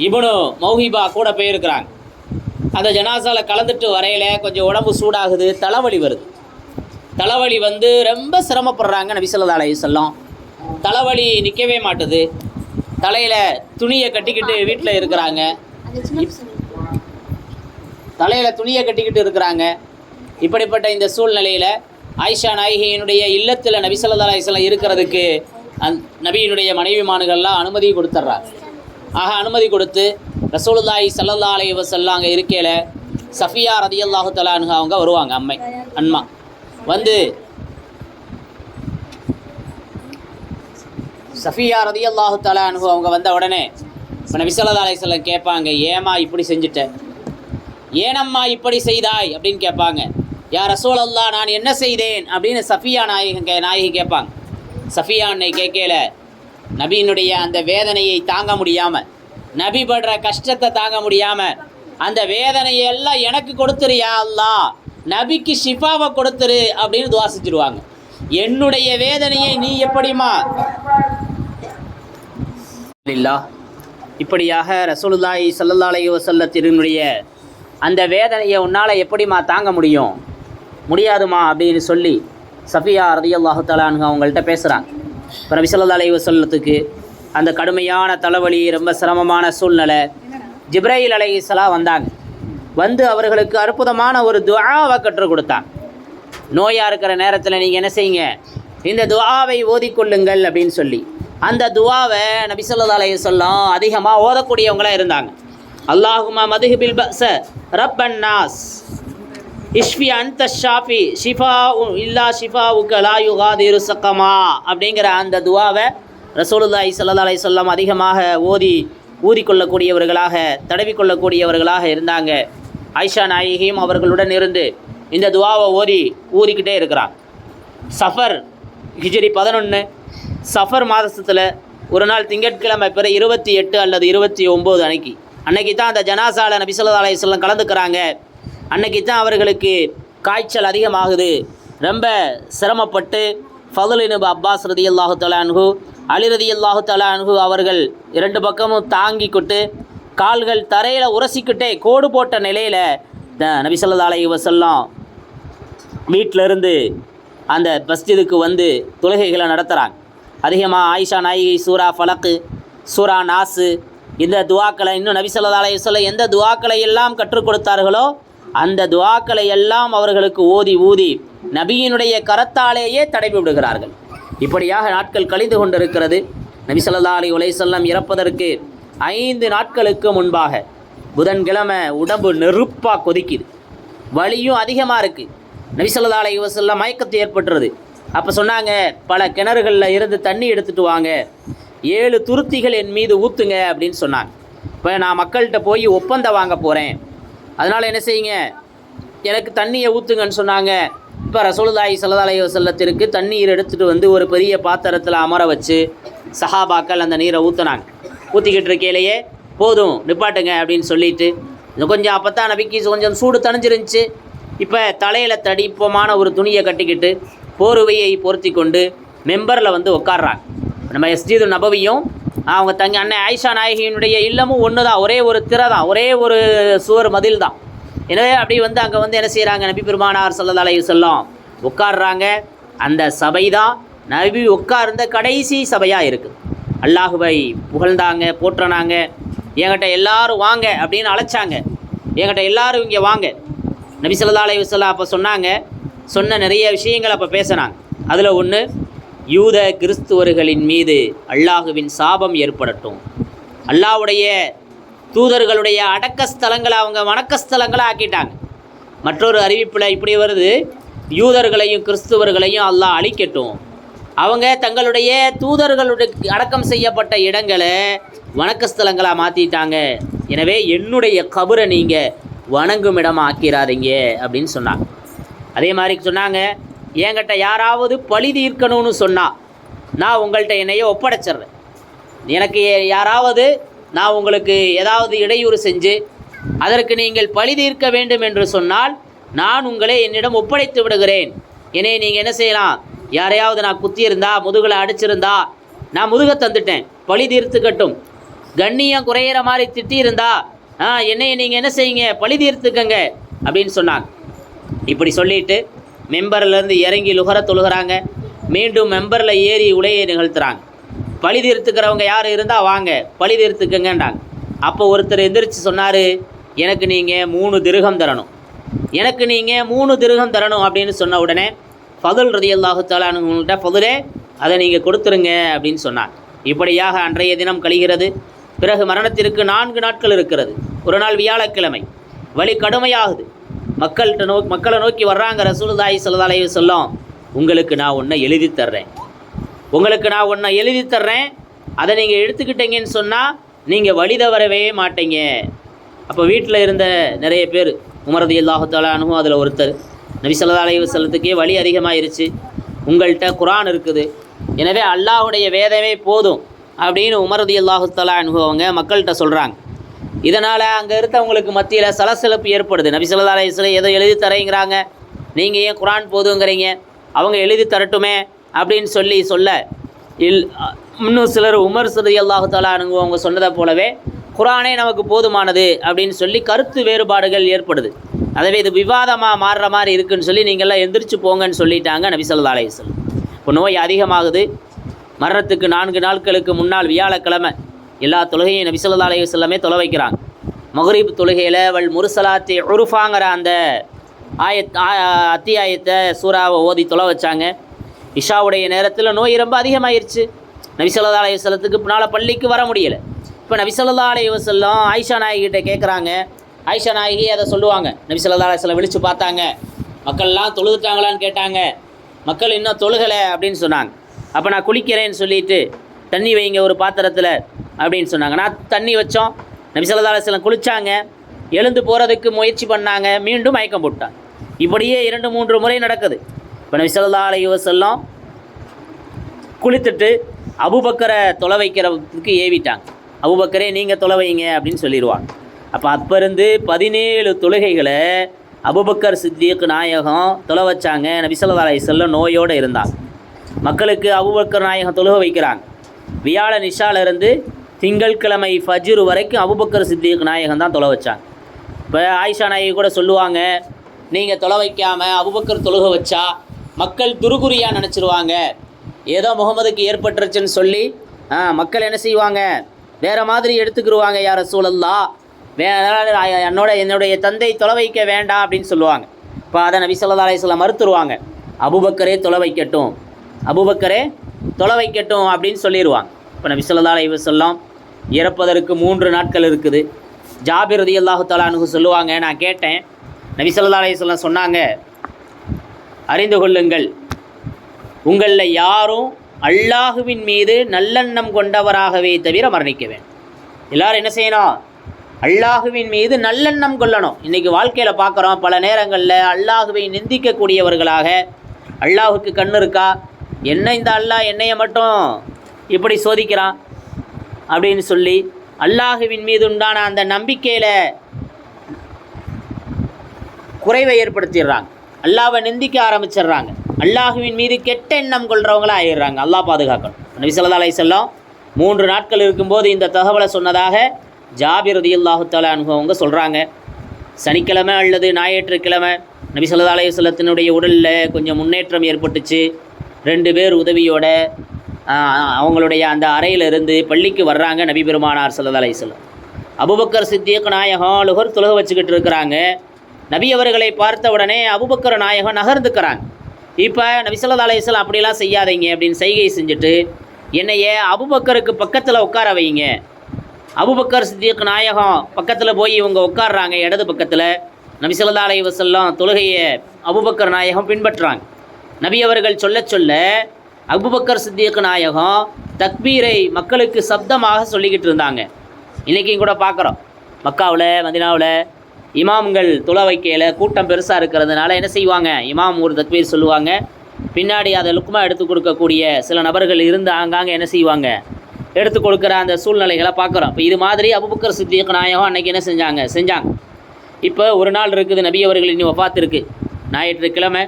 இப்னு மௌஹிபா கூட போயிருக்கிறாங்க. அந்த ஜனாசாவில் கலந்துட்டு வரையில் கொஞ்சம் உடம்பு சூடாகுது, தலைவலி வருது. தலைவலி வந்து ரொம்ப சிரமப்படுறாங்க நபி ஸல்லல்லாஹு அலைஹி வஸல்லம். தலைவலி நிற்கவே மாட்டுது. தலையில் துணியை கட்டிக்கிட்டு வீட்டில் இருக்கிறாங்க. தலையில் துணியை கட்டிக்கிட்டு இருக்கிறாங்க. இப்படிப்பட்ட இந்த சூழ்நிலையில் ஆயிஷா நாயகியினுடைய இல்லத்தில் நபி ஸல்லல்லாஹு அலைஹி வஸல்லம் இருக்கிறதுக்கு நபியினுடைய மனைவிமான்கள்லாம் அனுமதி கொடுத்துட்றாங்க. அனுமதி கொடுத்து ரசூலுல்லாஹி ஸல்லல்லாஹு அலைஹி வஸல்லம் அங்கே இருக்கையில் சஃபியா ரலியல்லாஹு தஆலா அன்ஹா அவங்க வருவாங்க. அம்மா வந்து சஃபியா ரலியல்லாஹு தஆலா அன்ஹு அவங்க வந்த உடனே இப்போ நபி ஸல்லல்லாஹு அலைஹி வஸல்லம் கேட்பாங்க, ஏமா இப்படி செஞ்சுட்ட, ஏனம்மா இப்படி செய்தாய் அப்படின்னு கேட்பாங்க. யா ரசூலல்லாஹ், நான் என்ன செய்தேன் அப்படின்னு சஃபியா நாயகி கேட்பாங்க. சஃபியா அன்னை கேட்கல, நபியினுடைய அந்த வேதனையை தாங்க முடியாமல், நபி படுற கஷ்டத்தை தாங்க முடியாமல், அந்த வேதனையை எல்லாம் எனக்கு கொடுத்துரு யா அல்லாஹ், நபிக்கு ஷிஃபாவை கொடுத்துரு அப்படின்னு துவா செஞ்சுருவாங்க. என்னுடைய வேதனையை நீ எப்படிமா இல்லா இப்படியாக ரசூலுல்லாஹி ஸல்லல்லாஹு அலைஹி வஸல்லத்தினுடைய அந்த வேதனையை உன்னால் எப்படிமா தாங்க முடியும், முடியாதுமா அப்படின்னு சொல்லி சஃபியா ரலியல்லாஹு தஆலா அன்ஹா அவங்கள்ட்ட பேசுகிறாங்க. இப்போ நபி ஸல்லல்லாஹு அலைஹி வஸல்லத்துக்கு அந்த கடுமையான தலைவலி, ரொம்ப சிரமமான சூழ்நிலை, ஜிப்ரைல் அலைஹிஸ்ஸலாம் வந்தாங்க. வந்து அவர்களுக்கு அற்புதமான ஒரு துஆவை கற்றுக் கொடுத்தாங்க. நோயாக இருக்கிற நேரத்தில் நீங்கள் என்ன செய்யுங்க, இந்த துஆவை ஓதிக்கொள்ளுங்கள் அப்படின்னு சொல்லி அந்த துஆவை நபி ஸல்லல்லாஹு அலைஹி வஸல்லம் அதிகமாக ஓதக்கூடியவங்களாக இருந்தாங்க. அல்லாஹும்ம மதுஹிபில் பஸ ரப்பன் நாஸ் இஷ்ஃபி அன்த ஷாஃபி ஷிஃபா இல்லா ஷிஃபாவுக்க லா யுகாதிரு ஸகமா அப்படிங்கிற அந்த துஆவை ரசூலுல்லாஹி ஸல்லல்லாஹு அலைஹி வஸல்லம் அதிகமாக ஊதிக்கொள்ளக்கூடியவர்களாக, தடவிக்கொள்ளக்கூடியவர்களாக இருந்தாங்க. ஆயிஷா நாயகியும் அவர்களுடன் இருந்து இந்த துஆவை ஊதிக்கிட்டே இருக்கிறாங்க. சஃபர் ஹிஜ்ரி 11 சஃபர் மாதத்தில் ஒரு நாள் திங்கட்கிழமை பிற 28 அல்லது 29 அன்னைக்கு தான் அந்த ஜனாசால நபி ஸல்லல்லாஹு அலைஹி வஸல்லம் கலந்துக்கிறாங்க. அன்னைக்கு தான் அவர்களுக்கு காய்ச்சல் அதிகமாகுது. ரொம்ப சிரமப்பட்டு ஃபதுல் இப்னு அப்பாஸ் ரலியல்லாஹு தஆலா அன்ஹு, அலி ரலியல்லாஹு தஆலா அன்ஹு அவர்கள் இரண்டு பக்கமும் தாங்கிக்கிட்டு கால்கள் தரையில் உரசிக்கிட்டே கோடு போட்ட நிலையில் நபி ஸல்லல்லாஹு அலைஹி வஸல்லம் வீட்டிலிருந்து அந்த மஸ்ஜிதுக்கு வந்து தொழுகைகளை நடத்துகிறாங்க. அதிகமாக ஆயிஷா நாயகி சூரா ஃபலக்கு, சூரா நாசு, இந்த துவாக்களை இன்னும் நபி ஸல்லல்லாஹு அலைஹி வஸல்லம் எந்த துவாக்களை எல்லாம் கற்றுக் கொடுத்தார்களோ அந்த துவாக்களை எல்லாம் அவர்களுக்கு ஊதி நபியினுடைய கரத்தாலேயே தடவி விடுகிறார்கள். இப்படியாக நாட்கள் கழிந்து கொண்டிருக்கிறது. நபி ஸல்லல்லாஹு அலைஹி வஸல்லம் இறப்பதற்கு 5 நாட்களுக்கு முன்பாக புதன்கிழமை உடம்பு நெருப்பாக கொதிக்குது, வலியும் அதிகமாக இருக்குது. நபி ஸல்லல்லாஹு அலைஹி வஸல்லம் மயக்கத்து ஏற்பட்டுறது. அப்போ சொன்னாங்க, பல கிணறுகளில் இருந்து தண்ணி எடுத்துகிட்டு வாங்க, 7 துருத்திகள் என் மீது ஊற்றுங்க அப்படின்னு சொன்னாங்க. இப்போ நான் மக்கள்கிட்ட போய் ஒப்பந்தம் வாங்க போகிறேன், அதனால் என்ன செய்யுங்க, எனக்கு தண்ணியை ஊற்றுங்கன்னு சொன்னாங்க. இப்போ ரசூலுல்லாஹி ஸல்லல்லாஹு அலைஹி வஸல்லத்திற்கு தண்ணீர் எடுத்துகிட்டு வந்து ஒரு பெரிய பாத்திரத்தில் அமர வச்சு சஹாபாக்கள் அந்த நீரை ஊற்றுனாங்க. ஊற்றிக்கிட்டு இருக்கையிலேயே போதும் நிப்பாட்டுங்க அப்படின்னு சொல்லிட்டு கொஞ்சம் அப்போ தான் நபிக்கு கொஞ்சம் சூடு தணிஞ்சிருந்துச்சு. இப்போ தலையில் தடிப்பமான ஒரு துணியை கட்டிக்கிட்டு போர்வையை பொருத்தி கொண்டு மெம்பரில் வந்து உட்காடுறாங்க. நம்ம மஸ்ஜிது நபவியும் அவங்க அண்ணன் ஆயிஷா நாயகியினுடைய இல்லமும் ஒன்று தான், ஒரே ஒரு திரை தான், ஒரே ஒரு சுவர் மதில் தான். எனவே அப்படி வந்து அங்கே வந்து என்ன செய்கிறாங்க, நபி பெருமானார் ஸல்லல்லாஹு அலைஹி வஸல்லம் உட்காடுறாங்க. அந்த சபை தான் நபி உட்கார்ந்த கடைசி சபையாக இருக்குது. அல்லாஹுவை புகழ்ந்தாங்க, போற்றுனாங்க. என்கிட்ட எல்லாரும் வாங்க அப்படின்னு அழைச்சாங்க. என்கிட்ட எல்லாரும் இங்கே வாங்க. நபி ஸல்லல்லாஹு அலைஹி வஸல்லம் அப்போ சொன்ன நிறைய விஷயங்கள் அப்போ பேசினாங்க. அதில் ஒன்று, யூத கிறிஸ்துவர்களின் மீது அல்லாஹுவின் சாபம் ஏற்படட்டும், அல்லாஹ்வுடைய தூதர்களுடைய அடக்கஸ்தலங்களை அவங்க வணக்கஸ்தலங்களை ஆக்கிட்டாங்க. மற்றொரு அறிவிப்பில் இப்படி வருது, யூதர்களையும் கிறிஸ்துவர்களையும் அல்லாஹ் அழிக்கட்டும், அவங்க தங்களுடைய தூதர்களுடைய அடக்கம் செய்யப்பட்ட இடங்களை வணக்கஸ்தலங்களாக மாற்றிட்டாங்க, எனவே என்னுடைய கபரை நீங்கள் வணங்கும் இடமாக ஆக்கிறாதீங்க அப்படின்னு சொன்னாங்க. அதே மாதிரி சொன்னாங்க, என்கிட்ட யாராவது பழி தீர்க்கணும்னு சொன்னால் நான் உங்கள்கிட்ட என்னையே ஒப்படைச்சிட்றேன். எனக்கு யாராவது நான் உங்களுக்கு ஏதாவது இடையூறு செஞ்சு அதற்கு நீங்கள் பழி தீர்க்க வேண்டும் என்று சொன்னால் நான் உங்களை என்னிடம் ஒப்படைத்து விடுகிறேன். என்னை நீங்கள் என்ன செய்யலாம், யாரையாவது நான் குத்தியிருந்தா, முதுகில் அடிச்சிருந்தா நான் முதுக தந்துட்டேன், பழி தீர்த்துக்கட்டும். கண்ணியம் குறையிற மாதிரி திட்டியிருந்தா என்னை நீங்கள் என்ன செய்யுங்க, பழி தீர்த்துக்கங்க அப்படின்னு சொன்னாங்க. இப்படி சொல்லிவிட்டு மெம்பர்லேருந்து இறங்கி தொழுகிறாங்க. மீண்டும் மெம்பரில் ஏறி உலையை நிகழ்த்துறாங்க. பழி தீர்த்துக்கிறவங்க யார் இருந்தால் வாங்க, பழி தீர்த்துக்கங்கன்றாங்க. அப்போ ஒருத்தர் எந்திரிச்சு சொன்னார், எனக்கு நீங்கள் 3 திர்ஹம் தரணும், எனக்கு நீங்கள் 3 திர்ஹம் தரணும் அப்படின்னு சொன்ன உடனே ஃபதுல் ரலியல்லாஹு தஆலா அன்ஹுட்ட, ஃபதுலே அதை நீங்கள் கொடுத்துருங்க அப்படின்னு சொன்னார். இப்படியாக அன்றைய தினம் கழிகிறது. பிறகு மரணத்திற்கு 4 நாட்கள் இருக்கிறது. ஒரு நாள் வியாழக்கிழமை, வலி கடுமையாகுது. மக்களை நோக்கி வர்றாங்க ரசூலுல்லாஹி ஸல்லல்லாஹு அலைஹி வஸல்லம், உங்களுக்கு நான் ஒன்றை எழுதி தர்றேன், உங்களுக்கு நான் ஒன்றை எழுதி தர்றேன், அதை நீங்கள் எடுத்துக்கிட்டீங்கன்னு சொன்னால் நீங்கள் வழி தவறவே மாட்டீங்க. அப்போ வீட்டில் இருந்த நிறைய பேர், உமர் ரலியல்லாஹு தஆலா அன்ஹு அதில் ஒருத்தர், நபி ஸல்லல்லாஹு அலைஹி வஸல்லத்துக்கே வழி அதிகமாகிருச்சு, உங்கள்கிட்ட குர்ஆன் இருக்குது, எனவே அல்லாஹுடைய வேதமே போதும் அப்படின்னு உமர் ரலியல்லாஹு தஆலா அன்ஹு அவங்க மக்கள்கிட்ட சொல்கிறாங்க. இதனால் அங்கே இருந்தவங்களுக்கு மத்தியில் சலசலப்பு ஏற்படுது. நபி ஸல்லல்லாஹு அலைஹி வஸல்லம் ஏதோ எழுதி தரேங்கிறாங்க, நீங்கள் ஏன் குர்ஆன் போதுங்கிறீங்க, அவங்க எழுதி தரட்டுமே அப்படின்னு சொல்ல இன்னும் சிலர் உமர் ரலியல்லாஹு தஆலா அன்ஹு அவங்க சொன்னதை போலவே குர்ஆனே நமக்கு போதுமானது அப்படின்னு சொல்லி கருத்து வேறுபாடுகள் ஏற்படுது. அதவே இது விவாதமாக மாறுற மாதிரி இருக்குன்னு சொல்லி நீங்கள்லாம் எந்திரிச்சு போங்கன்னு சொல்லிட்டாங்க நபி ஸல்லல்லாஹு அலைஹி வஸல்லம். இப்போ நோய் அதிகமாகுது. மரணத்துக்கு 4 நாட்களுக்கு முன்னால் வியாழக்கிழமை எல்லா தொழுகையும் நபி ஸல்லல்லாஹு அலைஹி வஸல்லமே தொலை வைக்கிறாங்க. மக்ரிப் தொழுகையில் வல் முர்சலாத்தி உருஃபாங்கிற அந்த அத்தியாயத்தை சூறாவை ஓதி தொலை வச்சாங்க. இஷாவுடைய நேரத்தில் நோய் ரொம்ப அதிகமாகிருச்சு. நபி ஸல்லல்லாஹு அலைஹி வஸல்லத்துக்கு பின்னால் பள்ளிக்கு வர முடியலை. இப்போ நபி ஸல்லல்லாஹு அலைஹி வஸல்லம் ஆயிஷா நாயகிட்ட கேட்குறாங்க. ஆயிஷா நாயகி அதை சொல்லுவாங்க. நபி ஸல்லல்லாஹு அலைஹி வஸல்லம் விழித்து பார்த்தாங்க, மக்கள்லாம் தொழுதுட்டாங்களான்னு கேட்டாங்க. மக்கள் இன்னும் தொழுகலை அப்படின்னு சொன்னாங்க. அப்போ நான் குளிக்கிறேன்னு சொல்லிட்டு தண்ணி வைங்க ஒரு பாத்திரத்தில் அப்படின்னு சொன்னாங்க. நான் தண்ணி வச்சோம். நபி ஸல்லல்லாஹு அலைஹி வஸல்லம் குளித்தாங்க, எழுந்து போகிறதுக்கு முயற்சி பண்ணாங்க, மீண்டும் மயக்கம் போட்டாங்க. இப்படியே 2-3 முறை நடக்குது. இப்போ நபி ஸல்லல்லாஹு அலைஹி வஸல்லம் குளித்துட்டு அபூபக்கரை தொலை வைக்கிறதுக்கு ஏவிட்டாங்க. அபூபக்கரே நீங்கள் தொலை வைங்க அப்படின்னு சொல்லிடுவாங்க. அப்போ இருந்து 17 தொழுகைகளை அபூபக்கர் சித்திக் நாயகம் தொலை வச்சாங்க. நபி ஸல்லல்லாஹு அலைஹி வஸல்லம் நோயோடு இருந்தாங்க. மக்களுக்கு அபூபக்கர் நாயகம் தொழுக வைக்கிறாங்க. வியாழன் இஷாலிருந்து திங்கட்கிழமை ஃபஜ்ர் வரைக்கும் அபூபக்கர் சித்திக் நாயகம் தான் தொலை வச்சாங்க. இப்போ ஆயிஷா நாயகி கூட சொல்லுவாங்க, நீங்கள் தொலை வைக்காமல் அபூபக்கர் தொழுக வச்சா மக்கள் துருகுறியாக நினச்சிருவாங்க, ஏதோ முகமதுக்கு ஏற்பட்டுருச்சுன்னு சொல்லி மக்கள் என்ன செய்வாங்க, வேறு மாதிரி எடுத்துக்கிடுவாங்க, யா ரசூலல்லாஹ், என்னுடைய தந்தை தொலை வைக்க வேண்டாம் அப்படின்னு சொல்லுவாங்க. இப்போ அதை நபி ஸல்லல்லாஹு அலைஹி வஸல்லம் மறுத்துருவாங்க. அபூபக்கரே தொலை வைக்கட்டும், அபூபக்கரே தொலை வைக்கட்டும் அப்படின்னு சொல்லிடுவாங்க. இப்போ நபி ஸல்லல்லாஹு அலைஹி வஸல்லம் இறப்பதற்கு 3 நாட்கள் இருக்குது. ஜாபிர் ரலியல்லாஹு தஆலா அன்ஹு சொல்லுவாங்க, நான் கேட்டேன், நபி ஸல்லல்லாஹு அலைஹி வஸல்லம் சொன்னாங்க, அறிந்து கொள்ளுங்கள், உங்களில் யாரும் அல்லாஹுவின் மீது நல்லெண்ணம் கொண்டவராகவே தவிர மரணிக்க வேண்டும். எல்லோரும் என்ன செய்யணும், அல்லாஹுவின் மீது நல்லெண்ணம் கொள்ளணும். இன்றைக்கி வாழ்க்கையில் பார்க்குறோம், பல நேரங்களில் அல்லாஹுவை நிந்திக்கக்கூடியவர்களாக, அல்லாஹுக்கு கண் இருக்கா, என்ன இந்த அல்லாஹ் என்னையை மட்டும் இப்படி சோதிக்கிறான் அப்படின்னு சொல்லி அல்லாஹுவின் மீது உண்டான அந்த நம்பிக்கையில் குறைவை ஏற்படுத்திடுறாங்க. அல்லாஹ்வை நிந்திக்க ஆரம்பிச்சிடுறாங்க. அல்லாஹுவின் மீது கெட்ட எண்ணம் கொள்கிறவங்களாக ஆயிடுறாங்க. அல்லாஹ் பாதுகாக்கணும். நபி ஸல்லல்லாஹு அலைஹி வஸல்லம் 3 நாட்கள் இருக்கும்போது இந்த தகவலை சொன்னதாக ஜாபிர் ரலியல்லாஹு தஆலா அன்ஹு அவங்க சொல்கிறாங்க. சனிக்கிழமை அல்லது ஞாயிற்றுக்கிழமை நபி ஸல்லல்லாஹு அலைஹி வஸல்லத்தினுடைய உடலில் கொஞ்சம் முன்னேற்றம் ஏற்பட்டுச்சு. 2 பேர் உதவியோட அவங்களுடைய அந்த அறையிலிருந்து பள்ளிக்கு வர்றாங்க நபி பெருமானார் ஸல்லல்லாஹு அலைஹி வஸல்லம். அபூபக்கர் சித்திக் நாயகம் லுஹர் தொழுக வச்சுக்கிட்டு இருக்கிறாங்க. நபி அவர்களை பார்த்த உடனே அபூபக்கர் நாயகம் நகர்ந்துக்கிறாங்க. இப்போ நபி ஸல்லல்லாஹு அலைஹி வஸல்லம் அப்படிலாம் செய்யாதீங்க அப்படின்னு செய்கை செஞ்சுட்டு, என்னையே அபூபக்கருக்கு பக்கத்தில் உட்கார வைங்க. அபூபக்கர் சித்திக் நாயகம் பக்கத்தில் போய் இவங்க உட்கார்றாங்க, இடது பக்கத்தில். நபி ஸல்லல்லாஹு அலைஹி வஸல்லம் தொழுகையை அபூபக்கர் நாயகம் பின்பற்றுறாங்க. நபி அவர்கள் சொல்ல அபூபக்கர் சித்திக் நாயகம் தக்பீரை மக்களுக்கு சப்தமாக சொல்லிக்கிட்டு இருந்தாங்க. இன்றைக்கும் கூட பார்க்குறோம், மக்காவில் மதீனாவில் இமாம்கள் தொலை வைக்கையில் கூட்டம் பெருசாக இருக்கிறதுனால என்ன செய்வாங்க, இமாம் ஒரு தக்பீர் சொல்லுவாங்க, பின்னாடி அதை லுக்மா எடுத்து கொடுக்கக்கூடிய சில நபர்கள் இருந்து ஆங்காங்கே என்ன செய்வாங்க, எடுத்து கொடுக்குற அந்த சூழ்நிலைகளை பார்க்குறோம். இப்போ இது மாதிரி அபூபக்கர் சித்திக் நாயகம் அன்றைக்கி என்ன செஞ்சாங்க. இப்போ ஒரு நாள் இருக்குது, நபி அவர்கள் இன்னும் வஃபாத் இருக்குது, ஞாயிற்றுக்கிழமை.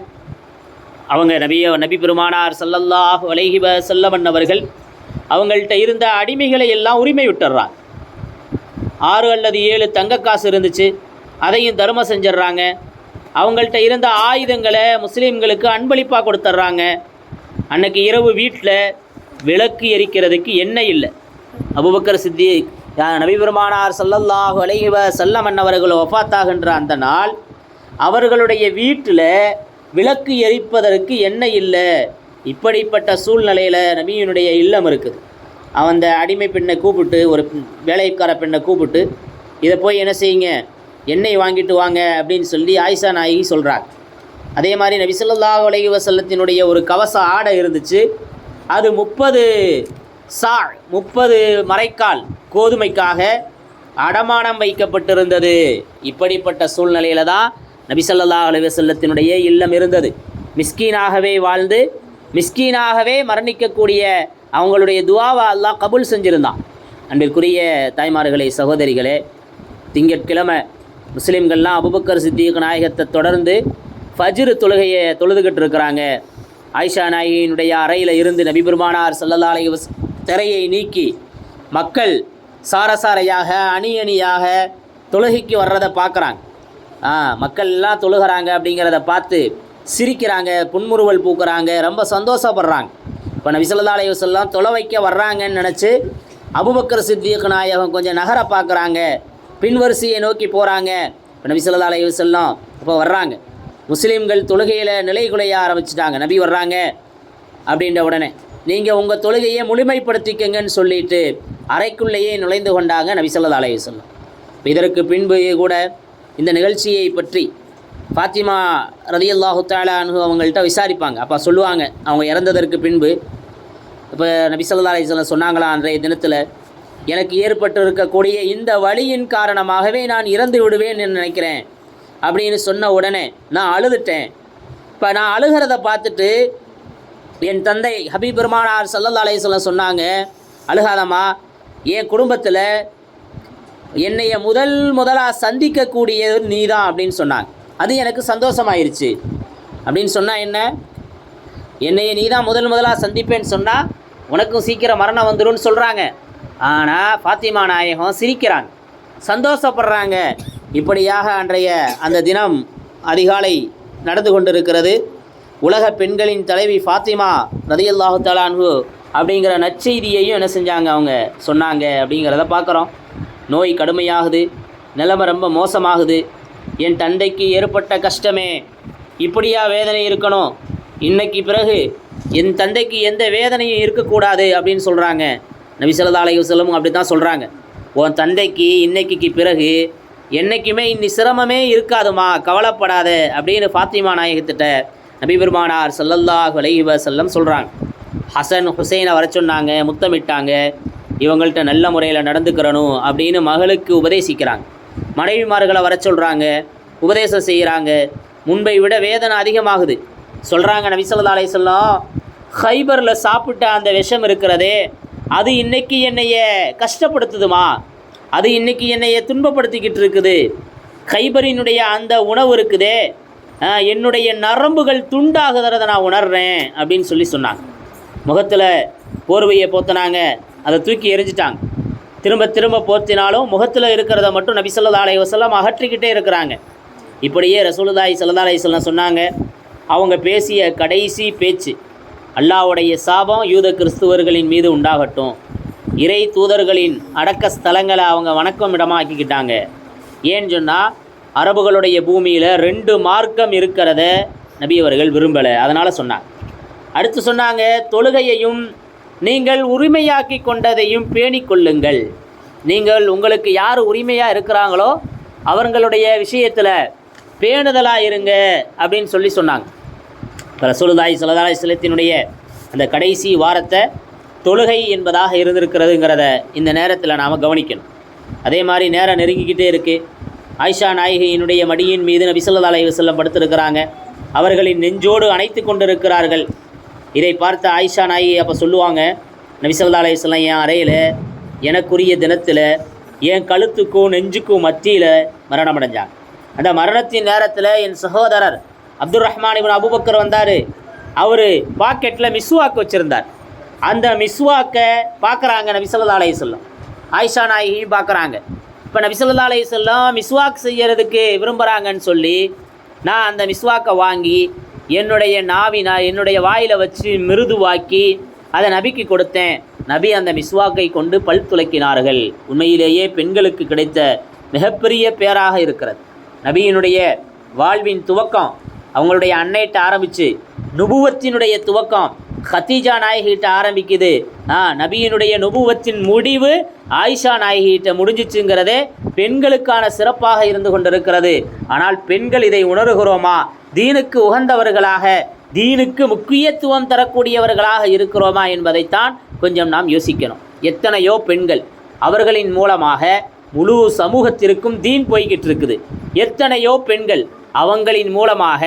அவங்க நபி பெருமானார் ஸல்லல்லாஹு அலைஹி வஸல்லம் அவர்கள் அவங்கள்ட்ட இருந்த அடிமைகளை எல்லாம் உரிமை விட்டுடுறாங்க. 6 அல்லது 7 தங்க காசு இருந்துச்சு, அதையும் தர்மம் செஞ்சிட்றாங்க. அவங்கள்ட்ட இருந்த ஆயுதங்களை முஸ்லீம்களுக்கு அன்பளிப்பாக கொடுத்துட்றாங்க. அன்றைக்கி இரவு வீட்டில் விளக்கு எரிக்கிறதுக்கு எண்ணெய் இல்லை. அபூபக்கர் சித்திக் நபி பெருமானார் ஸல்லல்லாஹு அலைஹி வஸல்லம் அவர்கள் வஃபாத்தாகின்ற அந்த நாள் அவர்களுடைய வீட்டில் விளக்கு எரிப்பதற்கு எண்ணெய் இல்லை. இப்படிப்பட்ட சூழ்நிலையில் நபியினுடைய இல்லம் இருக்குது. அந்த அடிமை பெண்ணை கூப்பிட்டு, ஒரு வேலைக்கார பெண்ணை கூப்பிட்டு, இதை போய் என்ன செய்யுங்க, எண்ணெய் வாங்கிட்டு வாங்க அப்படின்னு சொல்லி ஆயிஷா நாயகி சொல்கிறாங்க. அதே மாதிரி நபி ஸல்லல்லாஹு அலைஹி வஸல்லத்தினுடைய ஒரு கவச ஆடை இருந்துச்சு. அது 30 சாழ் 30 மரைக்கால் கோதுமைக்காக அடமானம் வைக்கப்பட்டிருந்தது. இப்படிப்பட்ட சூழ்நிலையில் தான் நபி ஸல்லல்லாஹு அலைஹி வஸல்லத்தினுடைய இல்லம் இருந்தது. மிஸ்கீனாகவே வாழ்ந்து மிஸ்கீனாகவே மரணிக்கக்கூடிய அவங்களுடைய துவாவை அல்லாஹ் கபூல் செஞ்சுருந்தான். அன்பிற்குரிய தாய்மார்களே, சகோதரிகளே, திங்கட்கிழமை முஸ்லீம்கள்லாம் அபூபக்கர் சித்திக் நாயகத்தை தொடர்ந்து ஃபஜ்ர் தொழுகையை தொழுதுகிட்டு இருக்கிறாங்க. ஆயிஷா நாயகியினுடைய அறையில் இருந்து நபி பெருமானார் ஸல்லல்லாஹு அலைஹி வஸல்லம் திரையை நீக்கி மக்கள் சாரசாரையாக அணி அணியாக தொழுகைக்கு வர்றதை பார்க்குறாங்க. மக்கள் எல்லாம் தொழுகிறாங்க அப்படிங்கிறத பார்த்து சிரிக்கிறாங்க, புன்முறுவல் பூக்குறாங்க, ரொம்ப சந்தோஷப்படுறாங்க. இப்போ நபி ஸல்லல்லாஹு அலைஹி வஸல்லம் தொலை வைக்க வர்றாங்கன்னு நினச்சி அபூபக்கர் சித்திக் நாயகம் கொஞ்சம் நகர பார்க்குறாங்க, பின்வரிசையை நோக்கி போகிறாங்க. இப்போ நபி ஸல்லல்லாஹு அலைஹி வஸல்லம் இப்போ வர்றாங்க. முஸ்லீம்கள் தொழுகையில் நிலைகுலைய ஆரம்பிச்சிட்டாங்க. நபி வர்றாங்க அப்படின்ற உடனே நீங்கள் உங்கள் தொழுகையை முழுமைப்படுத்திக்கங்கன்னு சொல்லிட்டு அறைக்குள்ளேயே நுழைந்து கொண்டாங்க நபி ஸல்லல்லாஹு அலைஹி வஸல்லம். இதற்கு பின்பு கூட இந்த நிகழ்ச்சியை பற்றி ஃபாத்திமா ரலியல்லாஹு தஆலா அன்ஹு அவங்கள்ட்ட விசாரிப்பாங்க. அப்போ சொல்லுவாங்க, அவங்க இறந்ததற்கு பின்பு இப்போ நபி ஸல்லல்லாஹு அலைஹி வஸல்லம் சொன்னாங்களா, அன்றைய தினத்தில் எனக்கு ஏற்பட்டு இருக்கக்கூடிய இந்த வலியின் காரணமாகவே நான் இறந்து விடுவேன் நினைக்கிறேன் அப்படின்னு சொன்ன உடனே நான் அழுதுட்டேன். இப்போ நான் அழுகிறத பார்த்துட்டு என் தந்தை ஹபீப் பெருமானார் ஸல்லல்லாஹு அலைஹி வஸல்லம் சொன்னாங்க, அழுகாதம்மா, என் குடும்பத்தில் என்னைய முதலாக சந்திக்கக்கூடிய நீ தான் அப்படின்னு சொன்னாங்க. அது எனக்கு சந்தோஷமாயிருச்சு. அப்படின்னு சொன்னால் என்ன, என்னைய நீ தான் முதலாக சந்திப்பேன்னு சொன்னால் உனக்கும் சீக்கிரம் மரணம் வந்துடும் சொல்கிறாங்க. ஆனால் ஃபாத்திமா நாயகம் சிரிக்கிறாங்க, சந்தோஷப்படுறாங்க. இப்படியாக அன்றைய அந்த தினம் அதிகாலை நடந்து கொண்டிருக்கிறது. உலக பெண்களின் தலைவி ஃபாத்திமா ரலியல்லாஹு தஆலா அன்ஹு அப்படிங்கிற நற்செய்தியையும் என்ன செஞ்சாங்க, அவங்க சொன்னாங்க அப்படிங்கிறத பார்க்குறோம். நோய் கடுமையாகுது, நிலைமை ரொம்ப மோசமாகுது. என் தந்தைக்கு ஏற்பட்ட கஷ்டமே இப்படியா வேதனை இருக்கணும், இன்னைக்கு பிறகு என் தந்தைக்கு எந்த வேதனையும் இருக்கக்கூடாது அப்படின்னு சொல்கிறாங்க. நபி ஸல்லல்லாஹு அலைஹி வஸல்லம் அப்படி தான் சொல்கிறாங்க, உன் தந்தைக்கு இன்னைக்கு பிறகு என்றைக்குமே இன்னி சிரமமே இருக்காதுமா, கவலைப்படாத அப்படின்னு ஃபாத்திமா நாயகத்திட்ட நபி பெருமானார் ஸல்லல்லாஹு அலைஹி வஸல்லம் சொல்கிறாங்க. ஹசன் ஹுசைனை வர சொன்னாங்க, முத்தமிட்டாங்க, இவங்கள்ட்ட நல்ல முறையில் நடந்துக்கிறணும் அப்படின்னு மகளுக்கு உபதேசிக்கிறாங்க. மனைவிமார்களை வர சொல்கிறாங்க, உபதேசம் செய்கிறாங்க. முன்பை விட வேதனை அதிகமாகுது. சொல்கிறாங்க நபி ஸல்லல்லாஹு அலைஹி வஸல்லம், ஹைபரில் சாப்பிட்ட அந்த விஷம் இருக்கிறதே அது இன்றைக்கி என்னைய கஷ்டப்படுத்துதுமா, அது இன்றைக்கி என்னைய துன்பப்படுத்திக்கிட்டு இருக்குது. கைபரினுடைய அந்த உணவு இருக்குதே, என்னுடைய நரம்புகள் துண்டாகுறதை நான் உணர்றேன் அப்படின்னு சொன்னாங்க. முகத்தில் போர்வையை போத்தினாங்க, அதை தூக்கி எரிஞ்சிட்டாங்க. திரும்ப திரும்ப போத்தினாலும் முகத்தில் இருக்கிறத மட்டும் நபி ஸல்லல்லாஹு அலைஹி வஸல்லம் அகற்றிக்கிட்டே இருக்கிறாங்க. இப்படியே ரசூலுல்லாஹி ஸல்லல்லாஹு அலைஹி வஸல்லம் சொன்னாங்க, அவங்க பேசிய கடைசி பேச்சு, அல்லாஹ்வுடைய சாபம் யூத கிறிஸ்துவர்களின் மீது உண்டாகட்டும், இறை தூதர்களின் அடக்க ஸ்தலங்களை அவங்க வணக்கம் இடமாக்கிக்கிட்டாங்க. ஏன்னு சொன்னால் அரபுகளுடைய பூமியில் 2 மார்க்கம் இருக்கிறத நபி அவர்கள் விரும்பலை, அதனால் சொன்னாங்க. அடுத்து சொன்னாங்க, தொழுகையையும் நீங்கள் உரிமையாக்கி கொண்டதையும் பேணிக் கொள்ளுங்கள். நீங்கள் உங்களுக்கு யார் உரிமையாக இருக்கிறாங்களோ அவர்களுடைய விஷயத்தில் பேணுதலாக இருங்க அப்படின்னு சொன்னாங்க. ரசூலுல்லாஹி ஸல்லல்லாஹு அலைஹி வஸல்லத்தினுடைய அந்த கடைசி வாரத்தை தொழுகை என்பதாக இருந்திருக்கிறதுங்கிறத இந்த நேரத்தில் நாம் கவனிக்கணும். அதே மாதிரி நேரம் நெருங்கிக்கிட்டே இருக்குது. ஆயிஷா நாயகியினுடைய மடியின் மீது நபி ஸல்லல்லாஹு அலைஹி வஸல்லம் படுத்திருக்கிறாங்க. அவர்களின் நெஞ்சோடு அணைத்து கொண்டிருக்கிறார்கள். இதை பார்த்த ஆயிஷா நாயகி அப்போ சொல்லுவாங்க, நபி ஸல்லல்லாஹு அலைஹி வஸல்லம் என் அறையில் எனக்குரிய தினத்தில் என் கழுத்துக்கும் நெஞ்சுக்கும் மத்தியில் மரணம் அடைஞ்சாங்க. அந்த மரணத்தின் நேரத்தில் என் சகோதரர் அப்துர் ரஹ்மான் இப்னு அபூபக்கர் வந்தார். அவர் பாக்கெட்டில் மிஸ்வாக் வச்சுருந்தார். அந்த மிஸ்வாக்கை பார்க்குறாங்க நபி ஸல்லல்லாஹு அலைஹி வஸல்லம், ஆயிஷா நாயகி பார்க்குறாங்க. இப்போ நபி ஸல்லல்லாஹு அலைஹி வஸல்லம் மிஸ்வாக் செய்யறதுக்கு விரும்புகிறாங்கன்னு சொல்லி நான் அந்த மிஸ்வாக்கை வாங்கி என்னுடைய வாயில் வச்சு மிருதுவாக்கி அதை நபிக்கு கொடுத்தேன். நபி அந்த மிஸ்வாக்கை கொண்டு பல் துலக்கினார்கள். உண்மையிலேயே பெண்களுக்கு கிடைத்த மிகப்பெரிய பேராக இருக்கிறது. நபியினுடைய வாழ்வின் துவக்கம் அவங்களுடைய அன்னைகிட்ட ஆரம்பித்து நுபுவத்தினுடைய துவக்கம் ஹதீஜா நாயகிட்ட ஆரம்பிக்குது. நபியினுடைய நுபுவத்தின் முடிவு ஆயிஷா நாயகிட்ட முடிஞ்சிச்சுங்கிறதே பெண்களுக்கான சிறப்பாக இருந்து கொண்டிருக்கிறது. ஆனால் பெண்கள் இதை உணர்கிறோமா? தீனுக்கு உகந்தவர்களாக தீனுக்கு முக்கியத்துவம் தரக்கூடியவர்களாக இருக்கிறோமா என்பதைத்தான் கொஞ்சம் நாம் யோசிக்கணும். எத்தனையோ பெண்கள் அவர்களின் மூலமாக முழு சமூகத்திற்கும் தீன் போய்கிட்டு இருக்குது. எத்தனையோ பெண்கள் அவங்களின் மூலமாக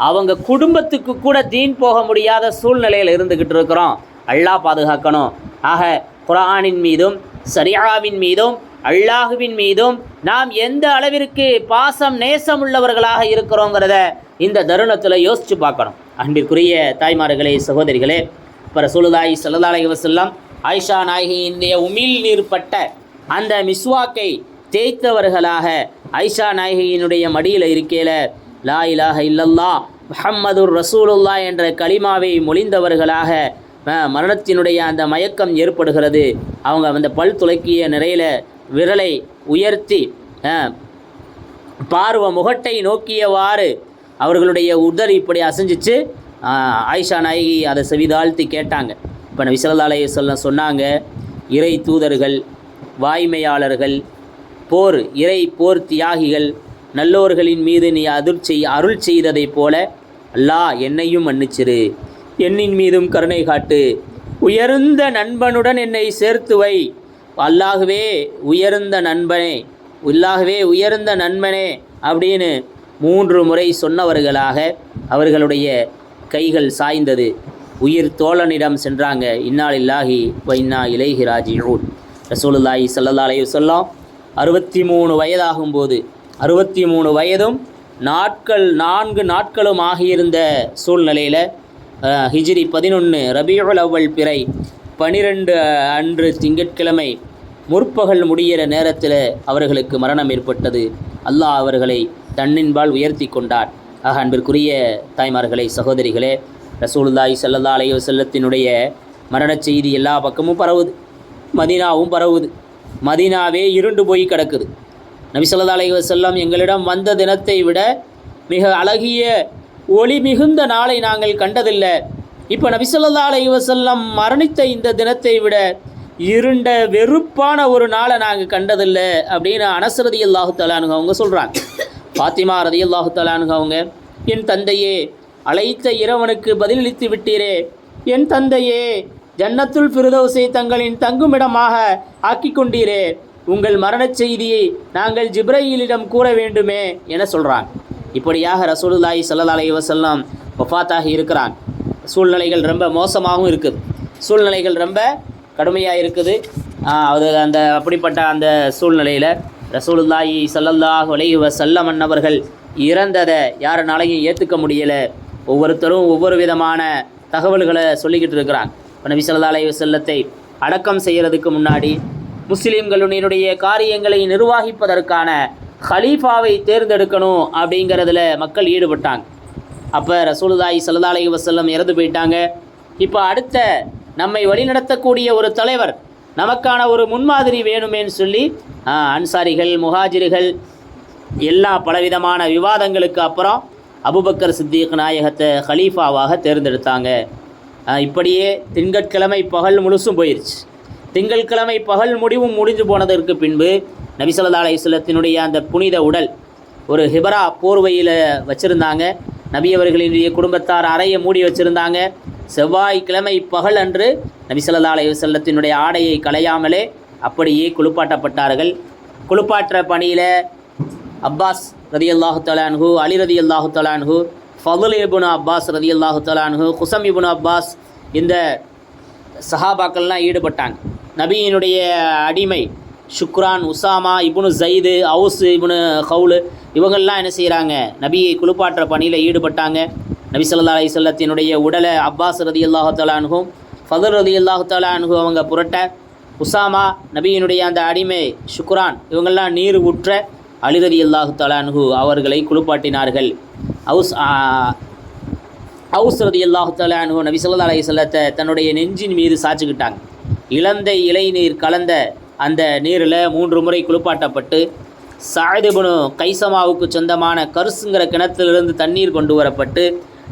அவங்க குடும்பத்துக்கு கூட தீன் போக முடியாத சூழ்நிலையில் இருந்துக்கிட்டு இருக்கிறோம். அல்லாஹ் பாதுகாக்கணும். ஆக குர்ஆனின் மீதும் ஷரியாவின் மீதும் அல்லாஹுவின் மீதும் நாம் எந்த அளவிற்கு பாசம் நேசம் உள்ளவர்களாக இருக்கிறோங்கிறத இந்த தருணத்தில் யோசித்து பார்க்கணும். அன்பிற்குரிய தாய்மார்களே, சகோதரிகளே, இப்போ ரசூலுல்லாஹி ஸல்லல்லாஹு அலைஹி வஸல்லம் ஆயிஷா நாயகியினுடைய உமிழ் நீர்ப்பட்ட அந்த மிஸ்வாக்கை தேய்த்தவர்களாக ஆயிஷா நாயகியினுடைய மடியில் இருக்கையில் லா இலாஹ இல்லல்லாஹ் முஹம்மதுர் ரசூலுல்லாஹ் என்ற கலிமாவை மொழிந்தவர்களாக மரணத்தினுடைய அந்த மயக்கம் ஏற்படுகிறது. அவங்க அந்த பல் துளக்கிய நிறையில் விரலை உயர்த்தி பார்வ முகட்டை நோக்கியவாறு அவர்களுடைய உதர் இப்படி அசைஞ்சிச்சு. ஆயிஷா நாயகி அதை செவிதாழ்த்தி கேட்டாங்க. இப்போ நபி ஸல்லல்லாஹு அலைஹி வஸல்லம் சொன்னாங்க, இறை தூதர்கள், வாய்மையாளர்கள், போர் தியாகிகள், நல்லோர்களின் மீது நீ அருள் செய்ததைப் போல அல்லாஹ் என்னையும் மன்னிச்சிரு, என்னின் மீதும் கருணை காட்டு, உயர்ந்த நண்பனுடன் என்னை சேர்த்து வை, அல்லாகவே உயர்ந்த நண்பனே அப்படின்னு 3 முறை சொன்னவர்களாக அவர்களுடைய கைகள் சாய்ந்தது. உயிர் தோழனிடம் சென்றாங்க. இன்னா லில்லாஹி வ இன்னா இலைஹி ராஜிஊன். ரசூலுல்லாஹி ஸல்லல்லாஹு அலைஹி வஸல்லம் 63 வயதாகும்போது 63 வயதும் 4 நாட்களும் ஆகியிருந்த சூழ்நிலையில் ஹிஜ்ரி 11 ரபியுல் அவ்வல் பிறை 12 அன்று திங்கட்கிழமை முற்பகல் முடிகிற நேரத்தில் அவர்களுக்கு மரணம் ஏற்பட்டது. அல்லாஹ் அவர்களை தன்னின்பால் உயர்த்தி கொண்டார். ஆக அன்பிற்குரிய தாய்மார்களே, சகோதரிகளே, ரசூலுல்லாஹி ஸல்லல்லாஹு அலைஹி வஸல்லத்தினுடைய மரணச் செய்தி எல்லா பக்கமும் பரவுது. மதீனாவும் பரவுது. மதீனாவே இருண்டு போய் கிடக்குது. நபி ஸல்லல்லாஹு அலைஹி வஸல்லம் எங்களிடம் வந்த தினத்தை விட மிக அழகிய ஒளி மிகுந்த நாளை நாங்கள் கண்டதில்லை. இப்போ நபி ஸல்லல்லாஹு அலைஹி வஸல்லம் மரணித்த இந்த தினத்தை விட இருண்ட வெறுப்பான ஒரு நாளை நாங்கள் கண்டதில்லை அப்படின்னு அனஸ் ரலியல்லாஹு தஆலா அன்ஹு அவங்க சொல்கிறாங்க. ஃபாத்திமா ரலியல்லாஹு தஆலா அன்ஹு அவங்க, என் தந்தையே, அழைத்த இறைவனுக்கு பதிலளித்து விட்டீரே, என் தந்தையே, ஜன்னத்துல் ஃபிர்தௌஸை தங்களின் தங்குமிடமாக ஆக்கி கொண்டீரே, உங்கள் மரணச் செய்தியை நாங்கள் ஜிப்ரீலிடம் கூற வேண்டுமே என சொல்கிறாங்க. இப்படியாக ரசூலுல்லாஹி ஸல்லல்லாஹு அலைஹி வஸல்லம் வஃபாத்தாகி இருக்கிறாங்க. சூழ்நிலைகள் ரொம்ப மோசமாகவும் இருக்குது. சூழ்நிலைகள் ரொம்ப கடுமையாக இருக்குது. அப்படிப்பட்ட அந்த சூழ்நிலையில் ரசூலுல்லாஹி ஸல்லல்லாஹு அலைஹி வஸல்லம் அன்னவர்கள் இறந்ததை யாருனாலையும் ஏற்றுக்க முடியலை. ஒவ்வொருத்தரும் ஒவ்வொரு விதமான தகவல்களை சொல்லிக்கிட்டு இருக்கிறாங்க. இப்போ நபி ஸல்லல்லாஹு அலைஹி வஸல்லத்தை அடக்கம் செய்கிறதுக்கு முன்னாடி முஸ்லீம்களுடைய காரியங்களை நிர்வகிப்பதற்கான ஹலீஃபாவை தேர்ந்தெடுக்கணும் அப்படிங்கிறதுல மக்கள் ஈடுபட்டாங்க. அப்போ ரசூலுல்லாஹி ஸல்லல்லாஹு அலைஹி வஸல்லம் இறந்து போயிட்டாங்க. இப்போ அடுத்த நம்மை வழிநடத்தக்கூடிய ஒரு தலைவர், நமக்கான ஒரு முன்மாதிரி வேணுமேன்னு சொல்லி அன்சாரிகள், முஹாஜிர்கள் எல்லாம் பலவிதமான விவாதங்களுக்கு அப்புறம் அபூபக்கர் சித்திக் நாயகத்தை ஹலீஃபாவாக தேர்ந்தெடுத்தாங்க. இப்படியே திங்கட்கிழமை பகல் முழுசும் போயிடுச்சு. திங்கட்கிழமை பகல் முடிஞ்சு போனதற்கு பின்பு நபி ஸல்லல்லாஹு அலைஹி வஸல்லத்தினுடைய அந்த புனித உடல் ஒரு ஹிபரா போர்வையில் வச்சுருந்தாங்க. நபி அவர்களினுடைய குடும்பத்தார் அறையை மூடி வச்சுருந்தாங்க. செவ்வாய்க்கிழமை பகல் அன்று நபி ஸல்லல்லாஹு அலைஹி வஸல்லத்தினுடைய ஆடையை களையாமலே அப்படியே குளிப்பாட்டப்பட்டார்கள். குளிப்பாற்ற பணியில் அப்பாஸ் ரதியல்லாஹு தஆலா அன்ஹு, அலி ரதியல்லாஹு தஆலா அன்ஹு, ஃபதுல் இப்னு அப்பாஸ் ரதியல்லாஹு தஆலா அன்ஹு, குஸம் இப்னு அப்பாஸ், இந்த சஹாபாக்கள்லாம் ஈடுபட்டாங்க. நபியினுடைய அடிமை ஷுக்ரான், உசாமா இப்னு ஜைது, அவுஸ் இப்னு ஹவுல், இவங்கள்லாம் என்ன செய்கிறாங்க, நபியை குளிப்பாற்ற பணியில் ஈடுபட்டாங்க. நபி ஸல்லல்லாஹு அலைஹி வஸல்லத்தினுடைய உடலை அப்பாஸ் ரதியல்லாஹு தஆலா அன்ஹு, ஃபதுல் ரதியல்லாஹு தஆலா அன்ஹு அவங்க புரட்ட, உசாமா, நபியினுடைய அந்த அடிமை ஷுக்ரான், இவங்கெல்லாம் நீர் ஊற்ற, அலி ரதியல்லாஹு தஆலா அன்ஹு அவர்களை குளிப்பாட்டினார்கள். அவுஸ் ரதியல்லாஹு தஆலா அன்ஹு நபி ஸல்லல்லாஹு அலைஹி வஸல்லத்தை தன்னுடைய நெஞ்சின் மீது சாய்ச்சிக்கிட்டாங்க. இளந்தை இலைநீர் கலந்த அந்த நீரில் 3 முறை குளிப்பாட்டப்பட்டு, சஅத் இப்னு கைசமாவுக்கு சொந்தமான கர்ஸுங்கிற கிணத்திலிருந்து தண்ணீர் கொண்டு வரப்பட்டு,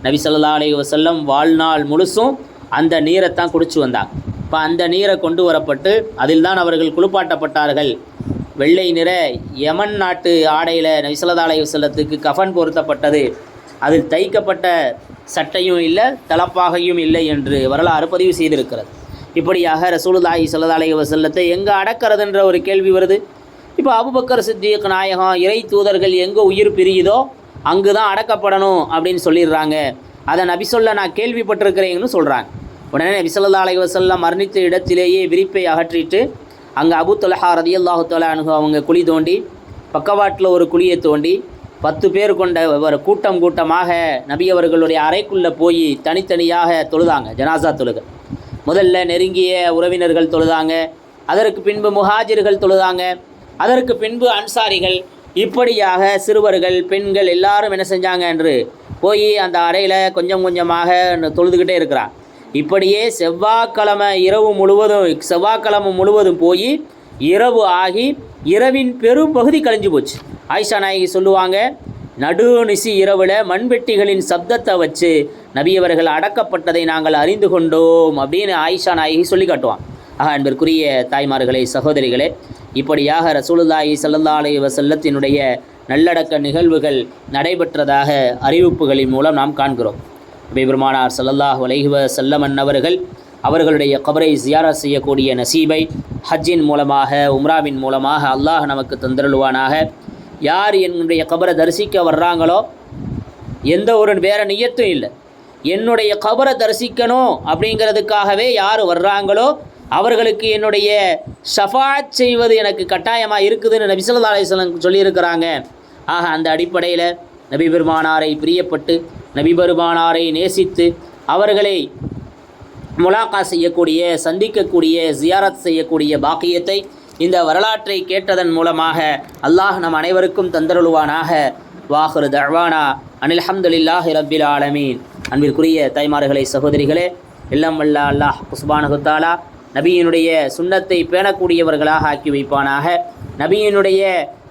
நபி ஸல்லல்லாஹு அலைஹி வஸல்லம் வாழ்நாள் முழுசும் அந்த நீரைத்தான் குடிச்சு வந்தாங்க. இப்போ அந்த நீரை கொண்டு வரப்பட்டு அதில் தான் அவர்கள் குளிப்பாட்டப்பட்டார்கள். வெள்ளை நிற யமன் நாட்டு ஆடையில் நபி ஸல்லல்லாஹு அலைஹி வஸல்லத்துக்கு கஃன் பொருத்தப்பட்டது. அதில் தைக்கப்பட்ட சட்டையும் இல்லை, தலப்பாகையும் இல்லை என்று வரலாறு பதிவு செய்திருக்கிறது. இப்படியாக ரசூலுல்லாஹி ஸல்லல்லாஹு அலைஹி வஸல்லத்தை எங்கே அடக்கிறதுன்ற ஒரு கேள்வி வருது. இப்போ அபூபக்கர் சித்திக் நாயகம் இறை தூதர்கள் எங்கே உயிர் பிரியுதோ அங்கு தான் அடக்கப்படணும் அப்படின்னு சொல்லிடுறாங்க. அதை நபி சொல்ல நான் கேள்விப்பட்டிருக்கிறேன்னு சொல்கிறாங்க. உடனே நபி ஸல்லல்லாஹு அலைஹி வஸல்லம் மரணித்த இடத்திலேயே விரிப்பை அகற்றிட்டு அங்கே அபூ தல்ஹா ரலியல்லாஹு தஆலா அன்ஹு அவங்க குழி தோண்டி பக்கவாட்டில் ஒரு குழியை தோண்டி 10 பேர் கொண்ட ஒரு கூட்டமாக நபி அவர்களுடைய அறைக்குள்ளே போய் தனித்தனியாக தொழுதாங்க. ஜனாசா தொழுகை முதல்ல நெருங்கிய உறவினர்கள் தொழுதாங்க, அதற்கு பின்பு முஹாஜிர்கள் தொழுதாங்க, அதற்கு பின்பு அன்சாரிகள், இப்படியாக சிறுவர்கள் பெண்கள் எல்லாரும் என்ன செஞ்சாங்க என்று போய் அந்த அறையில் கொஞ்சம் கொஞ்சமாக தொழுதுகிட்டே இருக்கிறான். இப்படியே செவ்வாய்க்கிழமை முழுவதும் போய் இரவு ஆகி இரவின் பெரும் பகுதி கழிஞ்சு போச்சு. ஆயிஷா நாயகி சொல்லுவாங்க, நடுநிசி இரவில் மண்வெட்டிகளின் சப்தத்தை வச்சு நபியவர்கள் அடக்கப்பட்டதை நாங்கள் அறிந்து கொண்டோம் அப்படின்னு ஆயிஷா நாயகி சொல்லி காட்டுவான். அன்பிற்குரிய தாய்மார்களே, சகோதரிகளே, இப்படியாக ரசூலுல்லாஹி ஸல்லல்லாஹு அலைஹி வஸல்லத்தினுடைய நல்லடக்க நிகழ்வுகள் நடைபெற்றதாக அறிவிப்புகளின் மூலம் நாம் காண்கிறோம். பெருமானார் ஸல்லல்லாஹு அலைஹி வஸல்லம் அவர்கள் அவர்களுடைய கபரை ஜியாரத் செய்யக்கூடிய நசீபை ஹஜ்ஜின் மூலமாக உம்ராவின் மூலமாக அல்லாஹ் நமக்கு தந்தருள்வானாக. யார் என்னுடைய கபரை தரிசிக்க வர்றாங்களோ எந்த ஒரு வேறு நியத்தும் இல்லை, என்னுடைய கபரை தரிசிக்கணும் அப்படிங்கிறதுக்காகவே யார் வர்றாங்களோ அவர்களுக்கு என்னுடைய ஷஃபாத் செய்வது எனக்கு கட்டாயமாக இருக்குதுன்னு நபி ஸல்லல்லாஹு அலைஹி வஸல்லம் சொல்லியிருக்கிறாங்க. ஆக அந்த அடிப்படையில் நபி பெருமானாரை பிரியப்பட்டு நபி பெருமானாரை நேசித்து அவர்களை முலாக்கா செய்யக்கூடிய, சந்திக்கக்கூடிய, ஜியாரத் செய்யக்கூடிய பாக்கியத்தை இந்த வரலாற்றை கேட்டதன் மூலமாக அல்லாஹ் நம் அனைவருக்கும் தந்தருள்வானாக. வாஹிரு தஅவானா அனில் ஹம்துலில்லாஹி ரப்பில் ஆலமீன். அன்பிற்குரிய தாய்மார்களே, சகோதரிகளே, எல்லாம் வல்ல அல்லாஹ் சுப்ஹானஹு வ தஆலா நபியினுடைய சுன்னத்தை பேணக்கூடியவர்களாக ஆக்கி வைப்பானாக. நபியினுடைய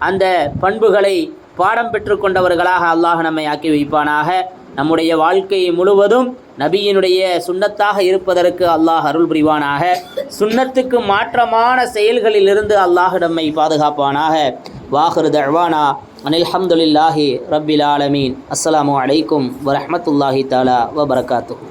அந்த பண்புகளை பாடம் பெற்று கொண்டவர்களாக அல்லாஹ் நம்மை ஆக்கி வைப்பானாக. நம்முடைய வாழ்க்கை முழுவதும் நபியினுடைய சுன்னத்தாக இருப்பதற்கு அல்லாஹ் அருள் புரிவானாக. சுன்னத்துக்கு மாற்றமான செயல்களிலிருந்து அல்லாஹ் நம்மை பாதுகாப்பானாக. வாஹிரு தஅவானா அனில் ஹம்துலில்லாஹி ரப்பில் ஆலமீன். அஸ்ஸலாமு அலைக்கும் வரஹ்மத்துல்லாஹி தஆலா வபரகாத்துஹு.